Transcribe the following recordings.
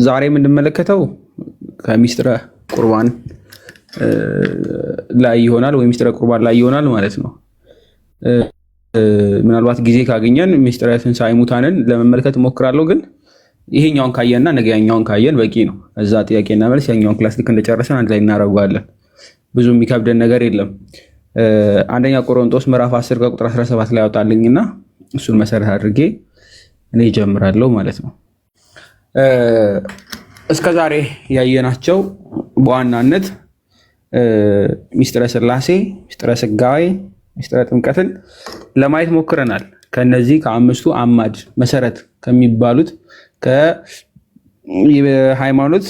ዛሬ የምንመለከተው ከሚስጥረ ቁርባን ላይ ይሆናል ወይ ሚስጥረ ቁርባን ላይ ይሆናል ማለት ነው። ምናልባት ጊዜ ካገኘን ሚስጥረ ትንሣኤ ሙታንን ለመመልከት እሞክራለሁ። ግን ይሄኛውን ካየንና ነገ ያኛውን ካየን በቂ ነው። እዛ ጥያቄና መልስ ያኛውን ክላስ ልክ እንደጨረሰን አንድ ላይ እናደርገዋለን። ብዙ የሚከብደን ነገር የለም። አንደኛ ቆሮንቶስ ምዕራፍ 10 ከቁጥር 17 ላይ ያወጣልኝና እሱን መሰረት አድርጌ እኔ እጀምራለሁ ማለት ነው። እስከ ዛሬ ያየናቸው በዋናነት ሚስጥረ ሥላሴ፣ ሚስጥረ ሥጋዌ፣ ሚስጥረ ጥምቀትን ለማየት ሞክረናል። ከነዚህ ከአምስቱ አማድ መሰረት ከሚባሉት የሃይማኖት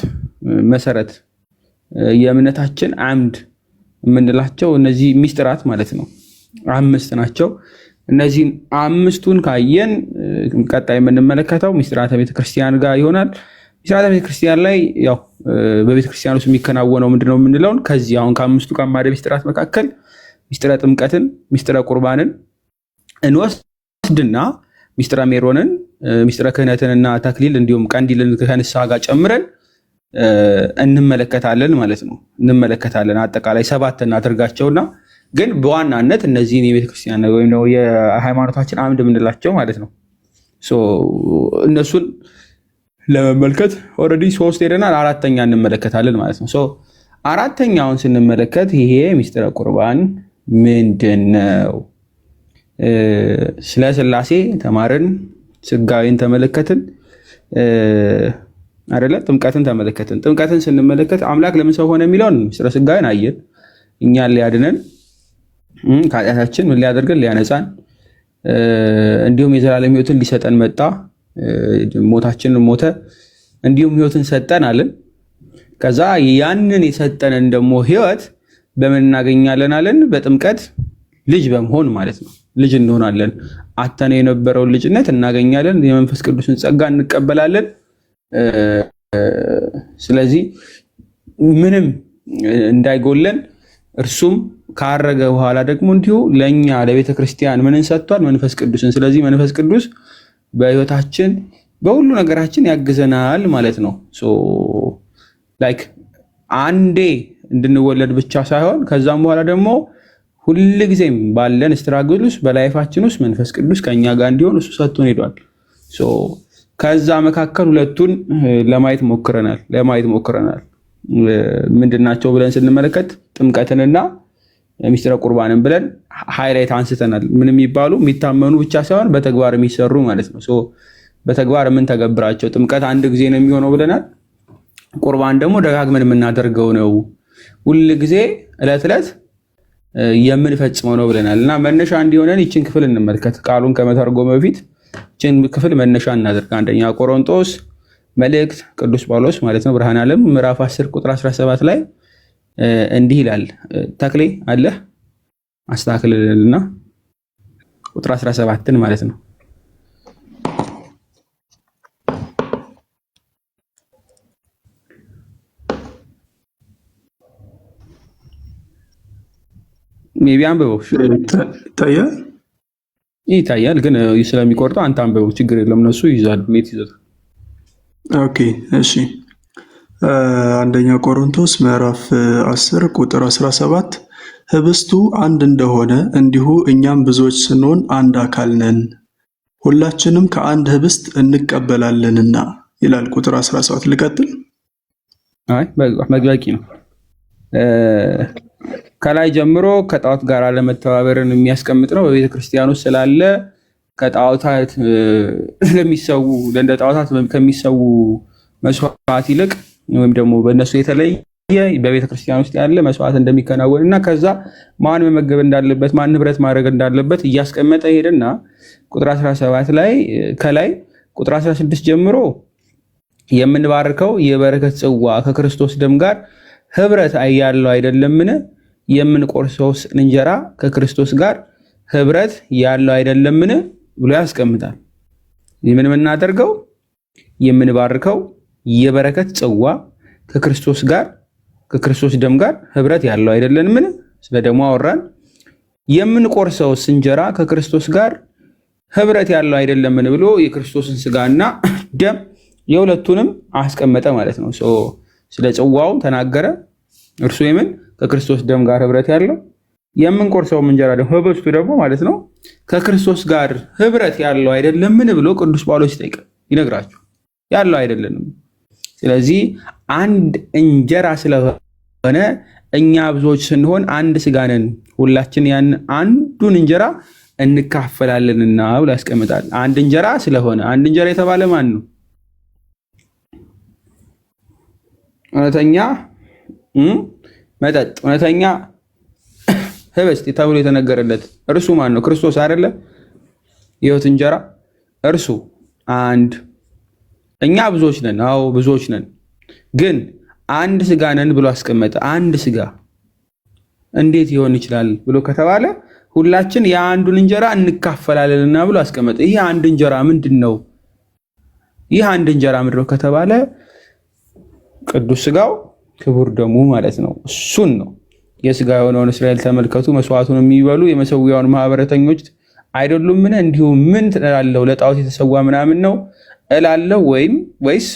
መሰረት የእምነታችን አምድ የምንላቸው እነዚህ ሚስጥራት ማለት ነው 5 ናቸው። እነዚህን 5ቱን ካየን ቀጣይ የምንመለከተው ሚስጥራተ ቤተክርስቲያን ጋር ይሆናል። ሚስጥራተ ቤተክርስቲያን ላይ ያው በቤተክርስቲያን ውስጥ የሚከናወነው ምንድነው የምንለውን ከዚህ አሁን ከ5ቱ ከአማደ ሚስጥራት መካከል ሚስጥረ ጥምቀትን፣ ሚስጥረ ቁርባንን እንወስድና ሚስጥረ ሜሮንን፣ ሚስጥረ ክህነትንና ተክሊል እንዲሁም ቀንዲልን ከንስሐ ጋር ጨምረን እንመለከታለን ማለት ነው። እንመለከታለን አጠቃላይ 7 እናድርጋቸውና ግን በዋናነት እነዚህን የቤተክርስቲያን ወይም ደግሞ የሃይማኖታችን አምድ የምንላቸው ማለት ነው እነሱን ለመመልከት ኦልሬዲ 3 ሄደናል። 4ኛ እንመለከታለን ማለት ነው። አራተኛውን ስንመለከት ይሄ ሚስጥረ ቁርባን ምንድነው? ስለ ሥላሴ ተማርን፣ ሥጋዌን ተመለከትን አይደለ? ጥምቀትን ተመለከትን። ጥምቀትን ስንመለከት አምላክ ለምን ሰው ሆነ የሚለውን ሚስጥረ ሥጋዌን አየን። እኛን ሊያድነን ከኃጢአታችን ምን ሊያደርገን ሊያነጻን፣ እንዲሁም የዘላለም ሕይወትን ሊሰጠን መጣ። ሞታችንን ሞተ፣ እንዲሁም ሕይወትን ሰጠን አለን። ከዛ ያንን የሰጠንን ደግሞ ሕይወት በምን እናገኛለን አለን? በጥምቀት ልጅ በመሆን ማለት ነው። ልጅ እንሆናለን። አተነው የነበረውን ልጅነት እናገኛለን። የመንፈስ ቅዱስን ጸጋ እንቀበላለን። ስለዚህ ምንም እንዳይጎለን እርሱም ካረገ በኋላ ደግሞ እንዲሁ ለኛ ለቤተ ክርስቲያን ምንን ሰጥቷል? መንፈስ ቅዱስን። ስለዚህ መንፈስ ቅዱስ በህይወታችን በሁሉ ነገራችን ያግዘናል ማለት ነው። ላይክ አንዴ እንድንወለድ ብቻ ሳይሆን ከዛም በኋላ ደግሞ ሁልጊዜም ባለን ስትራግል ውስጥ በላይፋችን ውስጥ መንፈስ ቅዱስ ከኛ ጋር እንዲሆን እሱ ሰጥቶን ሄዷል። ከዛ መካከል 2ቱን ለማየት ሞክረናል። ምንድናቸው ብለን ስንመለከት ጥምቀትንና ሚስጥረ ቁርባንን ብለን ሃይላይት አንስተናል። ምን የሚባሉ የሚታመኑ ብቻ ሳይሆን በተግባር የሚሰሩ ማለት ነው። በተግባር የምንተገብራቸው። ጥምቀት አንድ ጊዜ ነው የሚሆነው ብለናል። ቁርባን ደግሞ ደጋግመን የምናደርገው ነው፣ ሁል ጊዜ ዕለት ዕለት የምንፈጽመው ነው ብለናል። እና መነሻ እንዲሆነን ይችን ክፍል እንመልከት። ቃሉን ከመተርጎም በፊት ይችን ክፍል መነሻ እናደርግ። አንደኛ ቆሮንቶስ መልእክት ቅዱስ ጳውሎስ ማለት ነው ብርሃነ ዓለም ምዕራፍ 10 ቁጥር 17 ላይ እንዲህ ይላል። ተክሌ አለ አስተካክልልና ቁጥር 17ን ማለት ነው። ሜቢ አንብበው ይታያል፣ ግን ስለሚቆርጠው አንተ አንብበው፣ ችግር የለም። እነሱ ይይዛሉ፣ ኔት ይዘታል። ኦኬ እሺ። አንደኛ ቆሮንቶስ ምዕራፍ 10 ቁጥር 17 ህብስቱ አንድ እንደሆነ እንዲሁ እኛም ብዙዎች ስንሆን አንድ አካል ነን፣ ሁላችንም ከአንድ ህብስት እንቀበላለንና ይላል። ቁጥር 17 ልቀጥል? አይ በቂ ነው። ከላይ ጀምሮ ከጣዖት ጋር አለመተባበርን የሚያስቀምጥ ነው። በቤተ ክርስቲያን ውስጥ ስላለ ከጣዖታት ለሚሰዉ እንደ ጣዖታት ከሚሰዉ መስዋዕት ይልቅ ወይም ደግሞ በእነሱ የተለየ በቤተ ክርስቲያን ውስጥ ያለ መስዋዕት እንደሚከናወን እና ከዛ ማን መመገብ እንዳለበት ማን ንብረት ማድረግ እንዳለበት እያስቀመጠ ሄደና ቁጥር 17 ላይ ከላይ ቁጥር 16 ጀምሮ የምንባርከው የበረከት ጽዋ ከክርስቶስ ደም ጋር ህብረት ያለው አይደለምን? የምንቆርሰውስ እንጀራ ከክርስቶስ ጋር ህብረት ያለው አይደለምን? ብሎ ያስቀምጣል። ምን የምናደርገው የምንባርከው የበረከት ጽዋ ከክርስቶስ ደም ጋር ህብረት ያለው አይደለምን? ስለ ደሙ አወራን። የምንቆርሰውስ እንጀራ ከክርስቶስ ጋር ህብረት ያለው አይደለምን ብሎ የክርስቶስን ስጋና ደም የሁለቱንም አስቀመጠ ማለት ነው። ስለ ጽዋው ተናገረ። እርሱ የምን ከክርስቶስ ደም ጋር ህብረት ያለው የምንቆርሰውም እንጀራ ደግሞ ህብስቱ ደግሞ ማለት ነው ከክርስቶስ ጋር ህብረት ያለው አይደለምን ብሎ ቅዱስ ጳውሎስ ይነግራቸው ያለው አይደለንም። ስለዚህ አንድ እንጀራ ስለሆነ እኛ ብዙዎች ስንሆን አንድ ስጋ ነን፣ ሁላችን ያን አንዱን እንጀራ እንካፈላለንና ብሎ ያስቀምጣል። አንድ እንጀራ ስለሆነ አንድ እንጀራ የተባለ ማን ነው? እውነተኛ መጠጥ፣ እውነተኛ ህብስት ተብሎ የተነገረለት እርሱ ማን ነው? ክርስቶስ አይደለ? የህይወት እንጀራ እርሱ አንድ። እኛ ብዙዎች ነን። አዎ ብዙዎች ነን፣ ግን አንድ ስጋ ነን ብሎ አስቀመጠ። አንድ ስጋ እንዴት ይሆን ይችላል ብሎ ከተባለ ሁላችን የአንዱን እንጀራ እንካፈላለንና ብሎ አስቀመጠ። ይህ አንድ እንጀራ ምንድን ነው? ይህ አንድ እንጀራ ምንድን ነው ከተባለ ቅዱስ ስጋው ክቡር ደሙ ማለት ነው። እሱን ነው የስጋ የሆነውን እስራኤል ተመልከቱ፣ መስዋዕቱን የሚበሉ የመሰዊያውን ማህበረተኞች አይደሉምን? እንዲሁ ምን ትላለሁ? ለጣዖት የተሰዋ ምናምን ነው እላለሁ ወይስ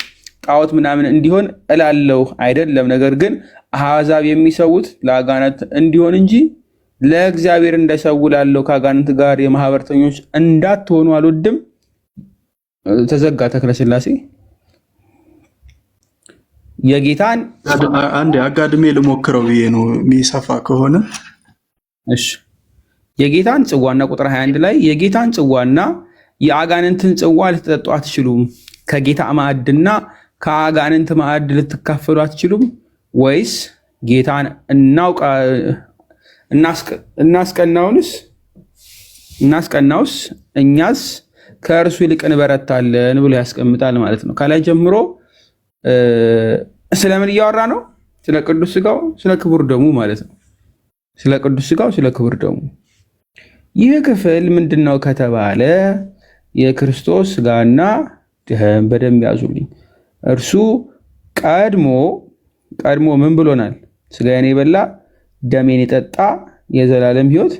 ጣዖት ምናምን እንዲሆን እላለሁ? አይደለም። ነገር ግን አሕዛብ የሚሰዉት ለአጋንንት እንዲሆን እንጂ ለእግዚአብሔር እንዳይሰዉ ላለው ከአጋንንት ጋር የማህበረተኞች እንዳትሆኑ አልወድም። ተዘጋ ተክለ ሥላሴ የጌታን አንድ አጋድሜ ልሞክረው ብዬ ነው የሚሰፋ ከሆነ እሺ። የጌታን ጽዋና ቁጥር 21 ላይ የጌታን ጽዋና የአጋንንትን ጽዋ ልትጠጡ አትችሉም፣ ከጌታ ማዕድና ከአጋንንት ማዕድ ልትካፈሉ አትችሉም። ወይስ ጌታን እናስቀናውስ እኛስ ከእርሱ ይልቅ እንበረታለን ብሎ ያስቀምጣል ማለት ነው። ከላይ ጀምሮ ስለምን እያወራ ነው? ስለ ቅዱስ ስጋው ስለ ክቡር ደሙ ማለት ነው። ስለ ቅዱስ ስጋው ስለ ክቡር ደሙ። ይህ ክፍል ምንድን ነው ከተባለ የክርስቶስ ስጋና ደም በደንብ ያዙልኝ። እርሱ ቀድሞ ምን ብሎናል? ስጋዬን የበላ ደሜን የጠጣ የዘላለም ሕይወት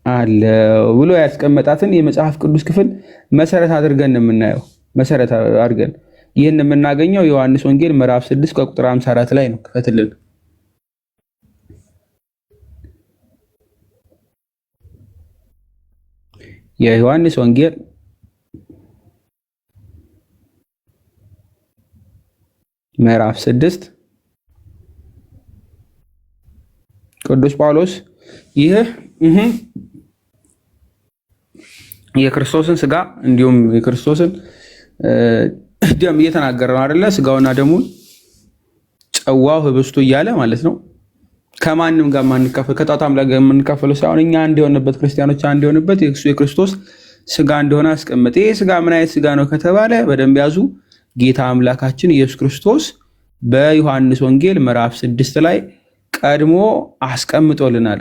አለው ብሎ ያስቀመጣትን የመጽሐፍ ቅዱስ ክፍል መሰረት አድርገን የምናየው መሰረት አድርገን ይህን የምናገኘው ዮሐንስ ወንጌል ምዕራፍ 6 ከቁጥር 54 ላይ ነው። ክፈትልን። የዮሐንስ ወንጌል ምዕራፍ 6 ቅዱስ ጳውሎስ ይህ የክርስቶስን ስጋ እንዲሁም የክርስቶስን ደም እየተናገረ ነው አይደለ? ስጋውና ደሙን ጨዋው ህብስቱ እያለ ማለት ነው። ከማንም ጋር ማንካፈል ከጣጣም ላይ የምንካፈለው ሳይሆን እኛ አንድ የሆነበት ክርስቲያኖች አንድ የሆነበት የክርስቶስ ስጋ እንደሆነ አስቀመጠ። ይህ ስጋ ምን አይነት ስጋ ነው ከተባለ በደንብ ያዙ። ጌታ አምላካችን ኢየሱስ ክርስቶስ በዮሐንስ ወንጌል ምዕራፍ 6 ላይ ቀድሞ አስቀምጦልናል።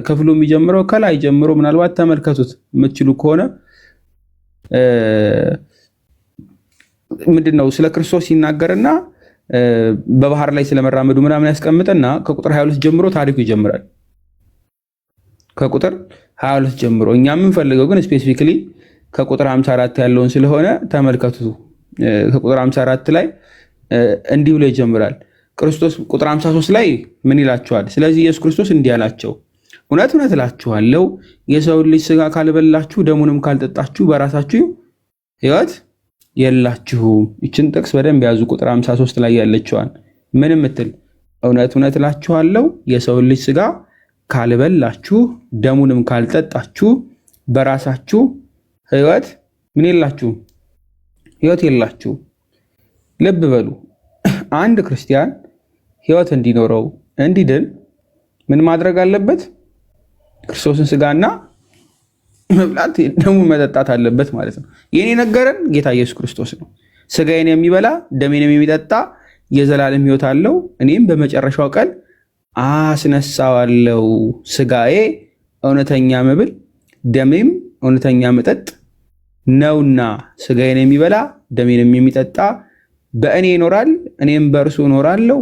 ክፍሉ የሚጀምረው ከላይ ጀምሮ ምናልባት ተመልከቱት የምትችሉ ከሆነ ምንድነው ስለ ክርስቶስ ሲናገርና በባህር ላይ ስለመራመዱ ምናምን ያስቀምጥና ከቁጥር 22 ጀምሮ ታሪኩ ይጀምራል። ከቁጥር 22 ጀምሮ እኛ የምንፈልገው ግን ስፔሲፊካሊ ከቁጥር 54 ያለውን ስለሆነ ተመልከቱ። ከቁጥር 54 ላይ እንዲህ ብሎ ይጀምራል። ክርስቶስ ቁጥር 53 ላይ ምን ይላቸዋል? ስለዚህ ኢየሱስ ክርስቶስ እንዲህ አላቸው፣ እውነት እውነት እላችኋለሁ የሰውን ልጅ ስጋ ካልበላችሁ ደሙንም ካልጠጣችሁ በራሳችሁ ሕይወት የላችሁም። ይችን ጥቅስ በደንብ ያዙ። ቁጥር 53 ላይ ያለችዋን ምን ምትል? እውነት እውነት እላችኋለሁ የሰውን ልጅ ስጋ ካልበላችሁ ደሙንም ካልጠጣችሁ በራሳችሁ ሕይወት ምን የላችሁም? ሕይወት የላችሁም። ልብ በሉ። አንድ ክርስቲያን ሕይወት እንዲኖረው እንዲድን ምን ማድረግ አለበት? ክርስቶስን ስጋና መብላት ደሙን መጠጣት አለበት ማለት ነው። ይህን የነገረን ጌታ ኢየሱስ ክርስቶስ ነው። ስጋዬን የሚበላ ደሜንም የሚጠጣ የዘላለም ሕይወት አለው፣ እኔም በመጨረሻው ቀን አስነሳዋለሁ። ስጋዬ እውነተኛ መብል ደሜም እውነተኛ መጠጥ ነውና ስጋዬን የሚበላ ደሜንም የሚጠጣ በእኔ ይኖራል፣ እኔም በእርሱ እኖራለሁ።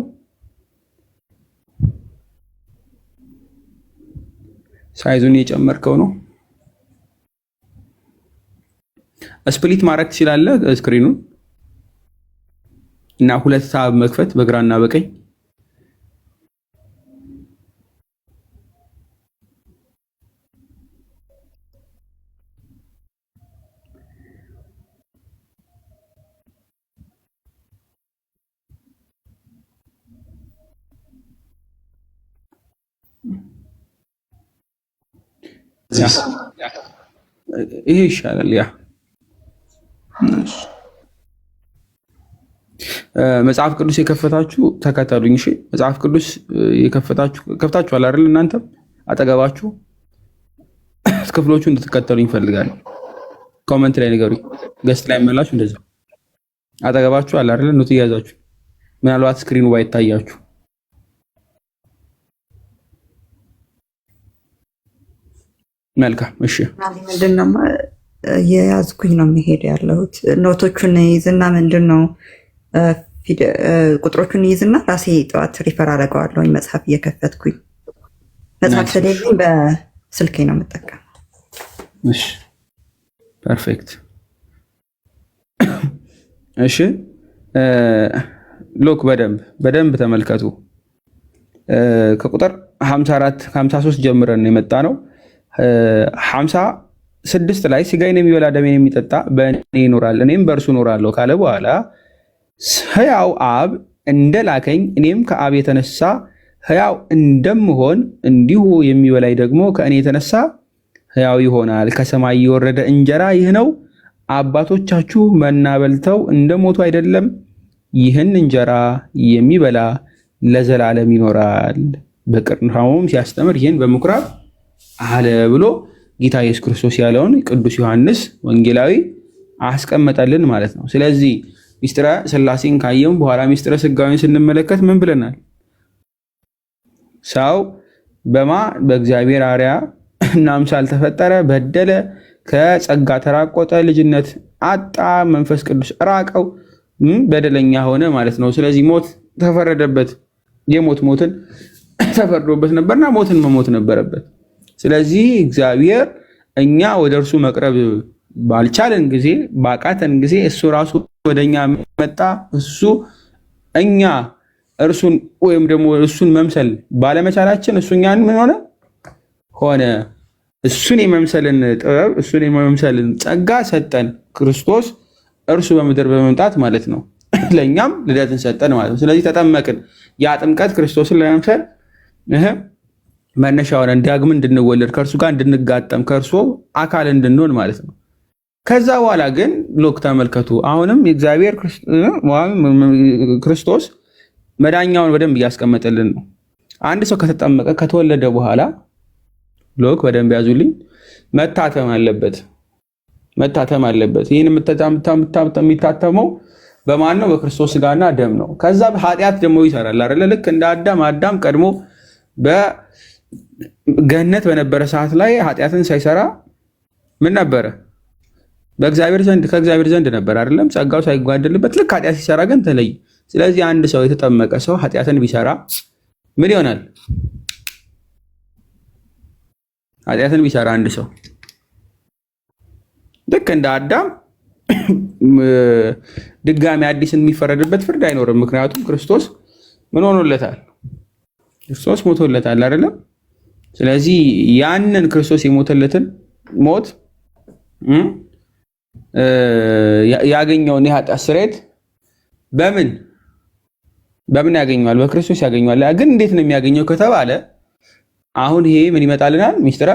ሳይዙን የጨመርከው ነው። ስፕሊት ማድረግ ትችላለህ ስክሪኑን እና 2 ታብ መክፈት በግራና በቀኝ ይሄ ይሻላል። ያ መጽሐፍ ቅዱስ የከፈታችሁ ተከተሉኝ። እሺ መጽሐፍ ቅዱስ የከፈታችሁ ከፍታችኋል አይደል? እናንተም አጠገባችሁ ክፍሎቹ እንድትከተሉኝ እፈልጋለሁ። ኮሜንት ላይ ንገሩኝ። ገስት ላይ መላችሁ እንደዛ አጠገባችሁ አለ አይደል? ኖት እያዛችሁ ምናልባት ስክሪኑ ባይታያችሁ መልካም። እሺ ምንድነው የያዝኩኝ ነው የሚሄድ ያለሁት። ኖቶቹን ይዝና ምንድነው ቁጥሮቹን ይዝና ራሴ ጠዋት ሪፈር አደርገዋለሁ መጽሐፍ እየከፈትኩኝ። መጽሐፍ ስለሌለኝ በስልኬ ነው የምጠቀመው። እሺ ፐርፌክት። እሺ ሎክ በደንብ ተመልከቱ። ከቁጥር 54 53 ጀምረን የመጣ ነው። 56 ላይ ስጋዬን የሚበላ ደሜን የሚጠጣ በእኔ ይኖራል እኔም በእርሱ እኖራለሁ ካለ በኋላ ሕያው አብ እንደላከኝ እኔም ከአብ የተነሳ ሕያው እንደምሆን እንዲሁ የሚበላኝ ደግሞ ከእኔ የተነሳ ሕያው ይሆናል። ከሰማይ የወረደ እንጀራ ይህ ነው። አባቶቻችሁ መና በልተው እንደሞቱ አይደለም። ይህን እንጀራ የሚበላ ለዘላለም ይኖራል። በቅፍርናሆም ሲያስተምር ይህን በምኩራብ አለ ብሎ ጌታ ኢየሱስ ክርስቶስ ያለውን ቅዱስ ዮሐንስ ወንጌላዊ አስቀመጠልን ማለት ነው። ስለዚህ ሚስጥረ ሥላሴን ካየም በኋላ ሚስጥረ ሥጋዌን ስንመለከት ምን ብለናል? ሰው በእግዚአብሔር አርአያ እና አምሳል ተፈጠረ፣ በደለ፣ ከጸጋ ተራቆተ፣ ልጅነት አጣ፣ መንፈስ ቅዱስ ራቀው፣ በደለኛ ሆነ ማለት ነው። ስለዚህ ሞት ተፈረደበት። ሞትን ተፈርዶበት ነበርና ሞትን መሞት ነበረበት። ስለዚህ እግዚአብሔር እኛ ወደ እርሱ መቅረብ ባልቻለን ጊዜ ባቃተን ጊዜ እሱ ራሱ ወደኛ መጣ። እሱ እኛ እርሱን ወይም ደግሞ እሱን መምሰል ባለመቻላችን እሱ እኛን ምን ሆነ? እሱን የመምሰልን ጥበብ እሱን የመምሰልን ጸጋ ሰጠን። ክርስቶስ እርሱ በምድር በመምጣት ማለት ነው ለእኛም ልደትን ሰጠን ማለት ነው። ስለዚህ ተጠመቅን። ያ ጥምቀት ክርስቶስን ለመምሰል መነሻ ሆነን ዳግም እንድንወለድ ከእርሱ ጋር እንድንጋጠም ከእርሱ አካል እንድንሆን ማለት ነው። ከዛ በኋላ ግን ሎክ ተመልከቱ። አሁንም የእግዚአብሔር ክርስቶስ መዳኛውን በደንብ እያስቀመጠልን ነው። አንድ ሰው ከተጠመቀ ከተወለደ በኋላ ሎክ በደንብ ያዙልኝ፣ መታተም አለበት። ይህን የሚታተመው በማን ነው? በክርስቶስ ስጋና ደም ነው። ከዛ ኃጢአት ደግሞ ይሰራል አይደለ? ልክ እንደ አዳም ቀድሞ በገነት በነበረ ሰዓት ላይ ኃጢአትን ሳይሰራ ምን ነበረ? ከእግዚአብሔር ዘንድ ነበር አይደለም? ጸጋው ሳይጓደልበት ልክ ኃጢአት ሲሰራ ግን ተለይ። ስለዚህ አንድ ሰው የተጠመቀ ሰው ኃጢአትን ቢሰራ ምን ይሆናል? ኃጢአትን ቢሰራ አንድ ሰው ልክ እንደ አዳም ድጋሚ አዲስ የሚፈረድበት ፍርድ አይኖርም። ምክንያቱም ክርስቶስ ምን ሆኖለታል? ክርስቶስ ሞቶለታል አይደለም? ስለዚህ ያንን ክርስቶስ የሞተለትን ሞት ያገኘውን የኃጢአት ስርየት በምን ያገኘዋል? በክርስቶስ ያገኘዋል። ግን እንዴት ነው የሚያገኘው ከተባለ አሁን ይሄ ምን ይመጣልናል? ሚስጥረ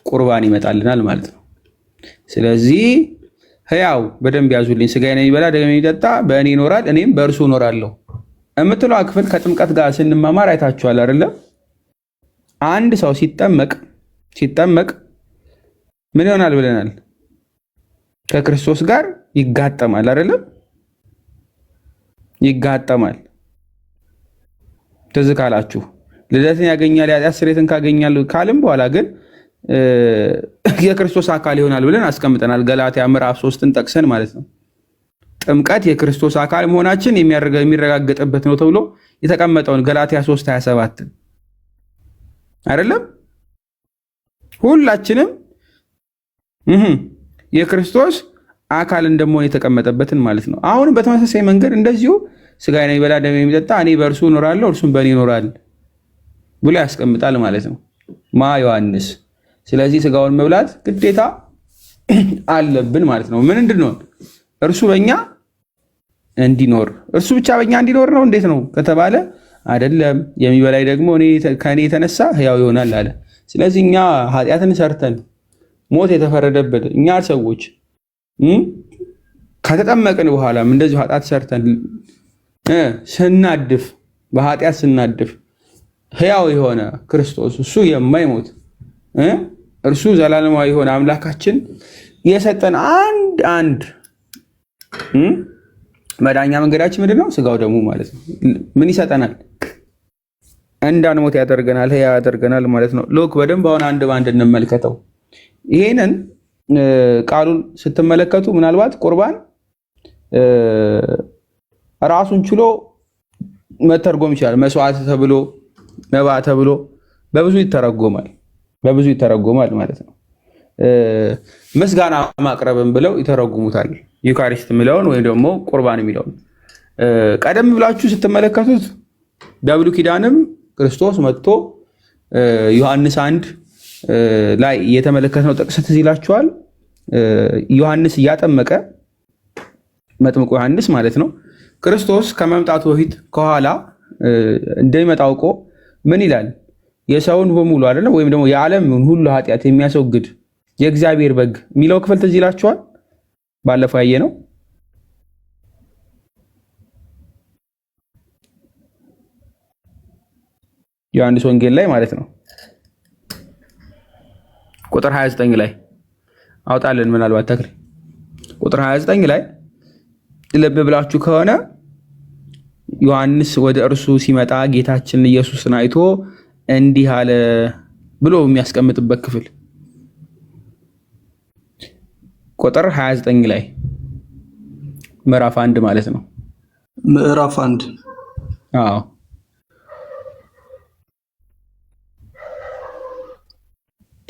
ቁርባን ይመጣልናል ማለት ነው። ስለዚህ ሕያው በደንብ ያዙልኝ፣ ስጋዬን የሚበላ ደሜን የሚጠጣ በእኔ ይኖራል እኔም በእርሱ እኖራለሁ የምትለዋ ክፍል ከጥምቀት ጋር ስንማማር አይታችኋል አይደለም? አንድ ሰው ሲጠመቅ ምን ይሆናል ብለናል? ከክርስቶስ ጋር ይጋጠማል አይደለም? ይጋጠማል። ትዝ ካላችሁ ልደትን ያገኛል፣ የኃጢአት ስርየትን ካገኛል ካልም በኋላ ግን የክርስቶስ አካል ይሆናል ብለን አስቀምጠናል። ገላትያ ምዕራፍ 3ን ጠቅሰን ማለት ነው። ጥምቀት የክርስቶስ አካል መሆናችን የሚረጋገጥበት ነው ተብሎ የተቀመጠውን ገላትያ 3:27 አይደለም? ሁላችንም የክርስቶስ አካል እንደመሆን የተቀመጠበትን ማለት ነው። አሁንም በተመሳሳይ መንገድ እንደዚሁ ስጋዬን የሚበላ ደሜን የሚጠጣ እኔ በእርሱ እኖራለሁ እርሱም በእኔ ይኖራል ብሎ ያስቀምጣል ማለት ነው ዮሐንስ። ስለዚህ ስጋውን መብላት ግዴታ አለብን ማለት ነው። ምን እንድንሆን? እርሱ በእኛ እንዲኖር። እርሱ ብቻ በእኛ እንዲኖር ነው እንዴት ነው ከተባለ አይደለም። የሚበላይ ደግሞ ከእኔ የተነሳ ሕያው ይሆናል አለ። ስለዚህ እኛ ኃጢአትን ሰርተን ሞት የተፈረደበት እኛ ሰዎች ከተጠመቅን በኋላም እንደዚሁ ኃጢአት ሰርተን ስናድፍ በኃጢአት ስናድፍ ሕያው የሆነ ክርስቶስ እሱ የማይሞት እርሱ ዘላለማዊ የሆነ አምላካችን የሰጠን አንድ መዳኛ መንገዳችን ምንድን ነው? ስጋው ደግሞ ማለት ነው። ምን ይሰጠናል? እንዳንሞት ያደርገናል፣ ሕያው ያደርገናል ማለት ነው። ሎክ በደንብ አሁን አንድ በአንድ እንመልከተው። ይሄንን ቃሉን ስትመለከቱ ምናልባት ቁርባን ራሱን ችሎ መተርጎም ይችላል። መስዋዕት ተብሎ መባ ተብሎ በብዙ ይተረጎማል ማለት ነው። ምስጋና ማቅረብን ብለው ይተረጉሙታል። ዩካሪስት የሚለውን ወይም ደግሞ ቁርባን የሚለውን ቀደም ብላችሁ ስትመለከቱት በብሉይ ኪዳንም ክርስቶስ መጥቶ ዮሐንስ 1 ላይ የተመለከትነው ጥቅስ ትዝ ይላችኋል። ዮሐንስ እያጠመቀ መጥምቁ ዮሐንስ ማለት ነው። ክርስቶስ ከመምጣቱ በፊት ከኋላ እንደሚመጣ አውቆ ምን ይላል? የሰውን በሙሉ አይደለም ወይም ደግሞ የዓለምን ሁሉ ኃጢአት የሚያስወግድ የእግዚአብሔር በግ የሚለው ክፍል ትዝ ይላችኋል። ባለፈው ያየ ነው። ዮሐንስ ወንጌል ላይ ማለት ነው ቁጥር 29 ላይ አውጣልን። ምናልባት ተክል ቁጥር 29 ላይ ልብ ብላችሁ ከሆነ ዮሐንስ ወደ እርሱ ሲመጣ ጌታችን ኢየሱስን አይቶ እንዲህ አለ ብሎ የሚያስቀምጥበት ክፍል ቁጥር 29 ላይ ምዕራፍ 1 ማለት ነው። ምዕራፍ 1 አዎ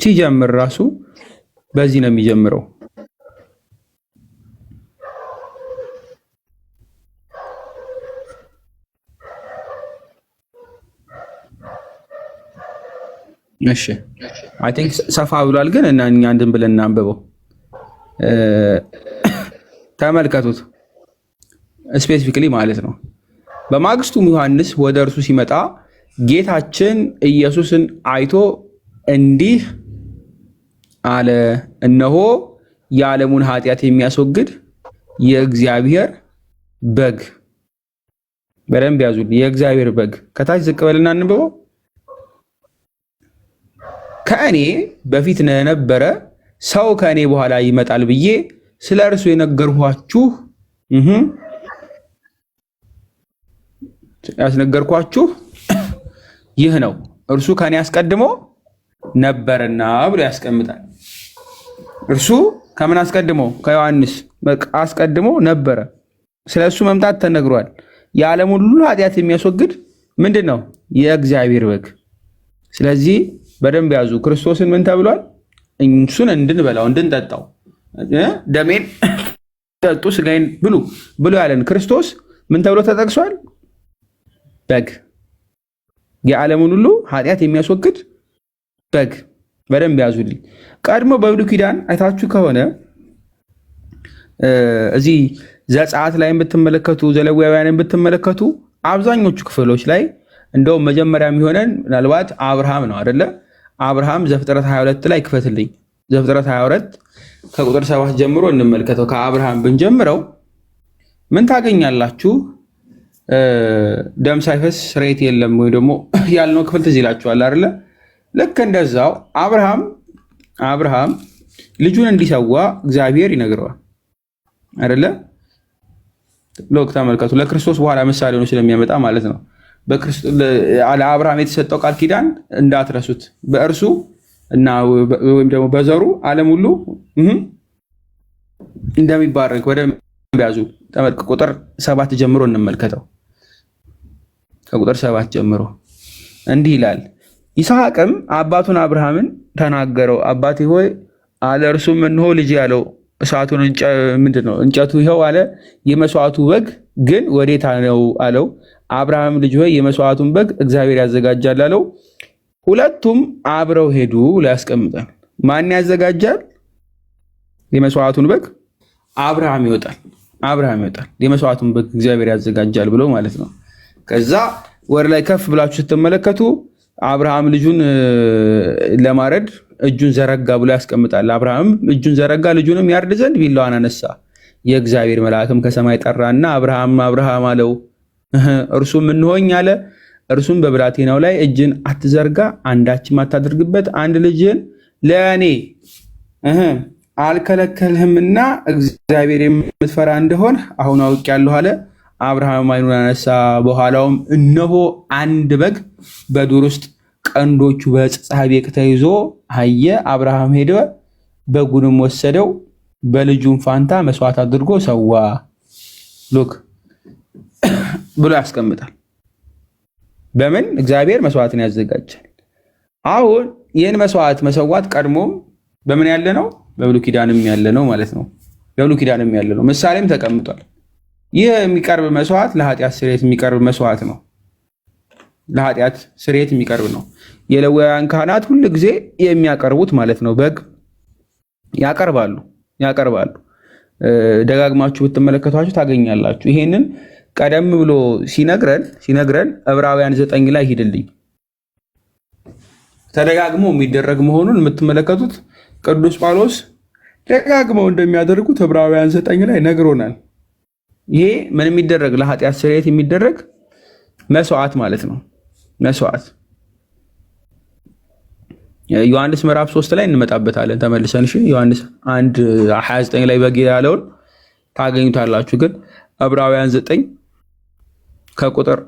ሲጀምር ራሱ በዚህ ነው የሚጀምረው። እሺ አይ ቲንክ ሰፋ ብሏል፣ ግን እና እኛ እንድን ብለን እናንብበው። ተመልከቱት ስፔሲፊክሊ ማለት ነው። በማግስቱም ዮሐንስ ወደ እርሱ ሲመጣ ጌታችን ኢየሱስን አይቶ እንዲህ አለ፣ እነሆ የዓለሙን ኃጢአት የሚያስወግድ የእግዚአብሔር በግ። በደንብ ያዙልኝ፣ የእግዚአብሔር በግ። ከታች ዝቅ በልና እንበው። ከእኔ በፊት የነበረ ሰው ከእኔ በኋላ ይመጣል ብዬ ስለ እርሱ ያስነገርኳችሁ ይህ ነው። እርሱ ከእኔ አስቀድሞ ነበርና ብሎ ያስቀምጣል። እርሱ ከምን አስቀድሞ? ከዮሐንስ አስቀድሞ ነበረ። ስለ እሱ መምጣት ተነግሯል። የዓለም ሁሉ ኃጢአት የሚያስወግድ ምንድን ነው? የእግዚአብሔር በግ። ስለዚህ በደንብ ያዙ። ክርስቶስን ምን ተብሏል? እሱን እንድንበላው እንድንጠጣው፣ ደሜን ጠጡ ስጋዬን ብሉ ብሎ ያለን ክርስቶስ ምን ተብሎ ተጠቅሷል? በግ። የዓለምን ሁሉ ኃጢአት የሚያስወግድ በግ። በደንብ ያዙልኝ። ቀድሞ በብሉይ ኪዳን አይታችሁ ከሆነ እዚህ ዘጸአት ላይ ብትመለከቱ፣ ዘሌዋውያን ብትመለከቱ አብዛኞቹ ክፍሎች ላይ እንደውም መጀመሪያ የሚሆነን ምናልባት አብርሃም ነው አይደለ? አብርሃም ዘፍጥረት 22 ላይ ክፈትልኝ። ዘፍጥረት 22 ከቁጥር 7 ጀምሮ እንመልከተው። ከአብርሃም ብንጀምረው ምን ታገኛላችሁ? ደም ሳይፈስ ስርየት የለም ወይ ደግሞ ያልነው ክፍል ትዝ ይላችኋል አይደለ? ልክ እንደዛው አብርሃም ልጁን እንዲሰዋ እግዚአብሔር ይነግረዋል አይደለ? ሎክ ተመልከቱ። ለክርስቶስ በኋላ ምሳሌ ሆኖ ስለሚያመጣ ማለት ነው። ለአብርሃም የተሰጠው ቃል ኪዳን እንዳትረሱት፣ በእርሱ እና ወይም ደግሞ በዘሩ ዓለም ሁሉ እንደሚባረክ ወደ ያዙ። ቁጥር 7 ጀምሮ እንመልከተው። ከቁጥር 7 ጀምሮ እንዲህ ይላል። ይስሐቅም አባቱን አብርሃምን ተናገረው፣ አባቴ ሆይ አለ። እርሱም እንሆ ልጅ ያለው። እሳቱን ምንድነው እንጨቱ ይኸው አለ። የመስዋዕቱ በግ ግን ወዴት ነው አለው። አብርሃም ልጅ ሆይ የመስዋዕቱን በግ እግዚአብሔር ያዘጋጃል አለው። ሁለቱም አብረው ሄዱ ብሎ ያስቀምጣል። ማን ያዘጋጃል የመስዋዕቱን በግ? አብርሃም ይወጣል። የመስዋዕቱን በግ እግዚአብሔር ያዘጋጃል ብሎ ማለት ነው። ከዛ ወደ ላይ ከፍ ብላችሁ ስትመለከቱ አብርሃም ልጁን ለማረድ እጁን ዘረጋ ብሎ ያስቀምጣል። አብርሃም እጁን ዘረጋ ልጁንም ያርድ ዘንድ ቢላዋን አነሳ። የእግዚአብሔር መልአክም ከሰማይ ጠራና አብርሃም አብርሃም አለው። እርሱም እንሆኝ አለ። እርሱም በብላቴናው ላይ እጅን አትዘርጋ፣ አንዳችም አታድርግበት፣ አንድ ልጅን ለእኔ አልከለከልህምና እግዚአብሔር የምትፈራ እንደሆን አሁን አውቄአለሁ አለ። አብርሃም ዓይኑን አነሳ፣ በኋላውም እነሆ አንድ በግ በዱር ውስጥ ቀንዶቹ በዕፀ ቤቅ ተይዞ አየ። አብርሃም ሄደ፣ በጉንም ወሰደው፣ በልጁም ፋንታ መስዋዕት አድርጎ ሰዋ ሉክ ብሎ ያስቀምጣል። በምን እግዚአብሔር መስዋዕትን ያዘጋጃል። አሁን ይህን መስዋዕት መሰዋት ቀድሞም በምን ያለ ነው? በብሉይ ኪዳንም ያለ ነው ማለት ነው። በብሉይ ኪዳንም ያለ ነው። ምሳሌም ተቀምጧል። ይህ የሚቀርብ መስዋዕት ለኃጢአት ስርየት የሚቀርብ መስዋዕት ነው። ለኃጢአት ስርየት የሚቀርብ ነው። የሌዋውያን ካህናት ሁል ጊዜ የሚያቀርቡት ማለት ነው። በግ ያቀርባሉ። ደጋግማችሁ ብትመለከቷችሁ ታገኛላችሁ። ይሄንን ቀደም ብሎ ሲነግረን ዕብራውያን 9 ላይ ሂድልኝ ተደጋግሞ የሚደረግ መሆኑን የምትመለከቱት ቅዱስ ጳውሎስ ደጋግመው እንደሚያደርጉት ዕብራውያን 9 ላይ ነግሮናል። ይሄ ምን የሚደረግ ለኃጢአት ስርየት የሚደረግ መስዋዕት ማለት ነው። መስዋዕት ዮሐንስ ምዕራፍ 3 ላይ እንመጣበታለን ተመልሰን። እሺ ዮሐንስ 1:29 ላይ በግ ያለውን ታገኙታላችሁ። ግን ዕብራውያን 9 ከቁጥር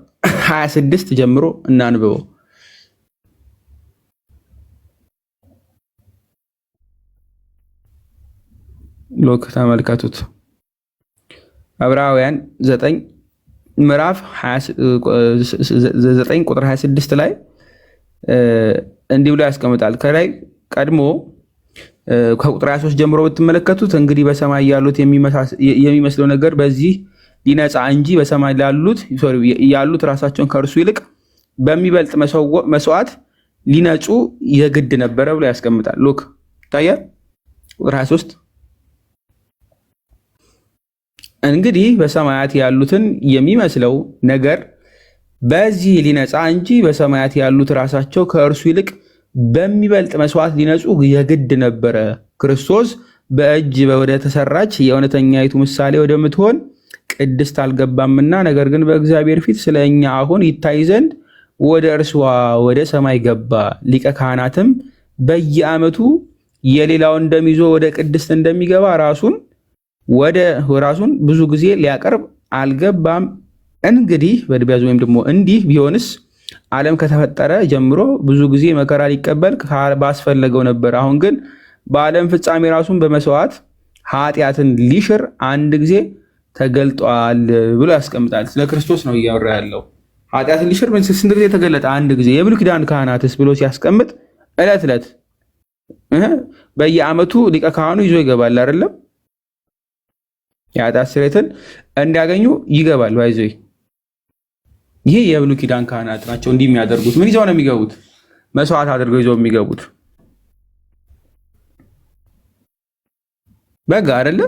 26 ጀምሮ እናንብበው። ሎክ ተመልከቱት። ዕብራውያን 9 ምዕራፍ 9 ቁጥር 26 ላይ እንዲህ ብሎ ያስቀምጣል። ከላይ ቀድሞ ከቁጥር 23 ጀምሮ ብትመለከቱት እንግዲህ በሰማይ ያሉት የሚመስለው ነገር በዚህ ሊነጻ እንጂ በሰማይ ያሉት ራሳቸውን ከእርሱ ይልቅ በሚበልጥ መስዋዕት ሊነጹ የግድ ነበረ ብሎ ያስቀምጣል። ሎክ ይታያል። ቁጥር 23 እንግዲህ በሰማያት ያሉትን የሚመስለው ነገር በዚህ ሊነጻ እንጂ በሰማያት ያሉት ራሳቸው ከእርሱ ይልቅ በሚበልጥ መስዋዕት ሊነጹ የግድ ነበረ። ክርስቶስ በእጅ ወደ ተሰራች የእውነተኛይቱ ምሳሌ ወደምትሆን ቅድስት አልገባምና፣ ነገር ግን በእግዚአብሔር ፊት ስለ እኛ አሁን ይታይ ዘንድ ወደ እርሷ ወደ ሰማይ ገባ። ሊቀ ካህናትም በየዓመቱ የሌላውን ደም ይዞ ወደ ቅድስት እንደሚገባ ራሱን ብዙ ጊዜ ሊያቀርብ አልገባም። እንግዲህ በድቢያዝ ወይም ደግሞ እንዲህ ቢሆንስ ዓለም ከተፈጠረ ጀምሮ ብዙ ጊዜ መከራ ሊቀበል ባስፈለገው ነበር። አሁን ግን በዓለም ፍጻሜ ራሱን በመስዋዕት ኃጢአትን ሊሽር አንድ ጊዜ ተገልጧል ብሎ ያስቀምጣል። ስለ ክርስቶስ ነው እያወራ ያለው። ኃጢአትን ሊሽር ስንት ጊዜ ተገለጠ? አንድ ጊዜ። የብሉይ ኪዳን ካህናትስ ብሎ ሲያስቀምጥ ዕለት ዕለት በየዓመቱ ሊቀ ካህኑ ይዞ ይገባል አይደለም? የኃጢአት ስርየትን እንዲያገኙ ይገባል። ባይዞ ይሄ የብሉይ ኪዳን ካህናት ናቸው እንዲህ የሚያደርጉት። ምን ይዘው ነው የሚገቡት? መስዋዕት አድርገው ይዘው የሚገቡት በግ አይደለ?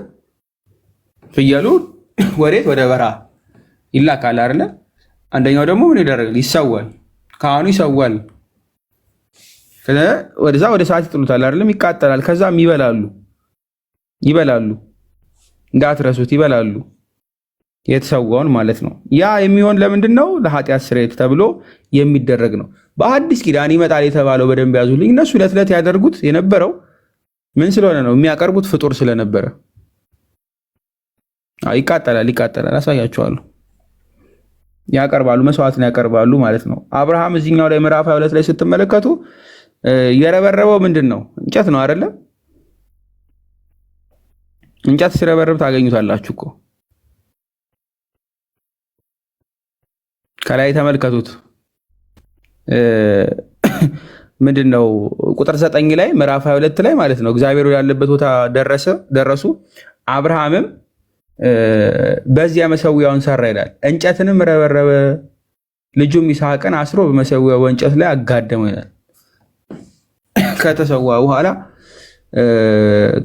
ፍየሉ ወዴት? ወደ በረሃ ይላካል አይደለ? አንደኛው ደግሞ ምን ይደረጋል? ይሰዋል። ካህኑ ይሰዋል። ወደዛ ወደ ሰዓት ይጥሉታል አይደለም? ይቃጠላል። ከዛም ይበላሉ። እንዳትረሱት ይበላሉ። የተሰዋውን ማለት ነው። ያ የሚሆን ለምንድን ነው? ለኃጢአት ስርየት ተብሎ የሚደረግ ነው። በአዲስ ኪዳን ይመጣል የተባለው በደንብ ያዙልኝ። እነሱ ዕለት ዕለት ያደርጉት የነበረው ምን ስለሆነ ነው? የሚያቀርቡት ፍጡር ስለነበረ ይቃጠላል። አሳያቸዋለሁ። ያቀርባሉ፣ መስዋዕትን ያቀርባሉ ማለት ነው። አብርሃም እዚህኛው ላይ ምዕራፍ 22 ላይ ስትመለከቱ የረበረበው ምንድን ነው? እንጨት ነው አይደለም? እንጨት ሲረበረብ ታገኙታላችሁ እኮ። ከላይ ተመልከቱት። ምንድነው ቁጥር 9 ላይ ምዕራፍ 22 ላይ ማለት ነው እግዚአብሔር ያለበት ቦታ ደረሱ። አብርሃምም በዚያ መሰዊያውን ሰራ ይላል። እንጨትንም ረበረበ፣ ልጁም ይስሐቅን አስሮ በመሰዊያው እንጨት ላይ አጋደመው ይላል። ከተሰዋ በኋላ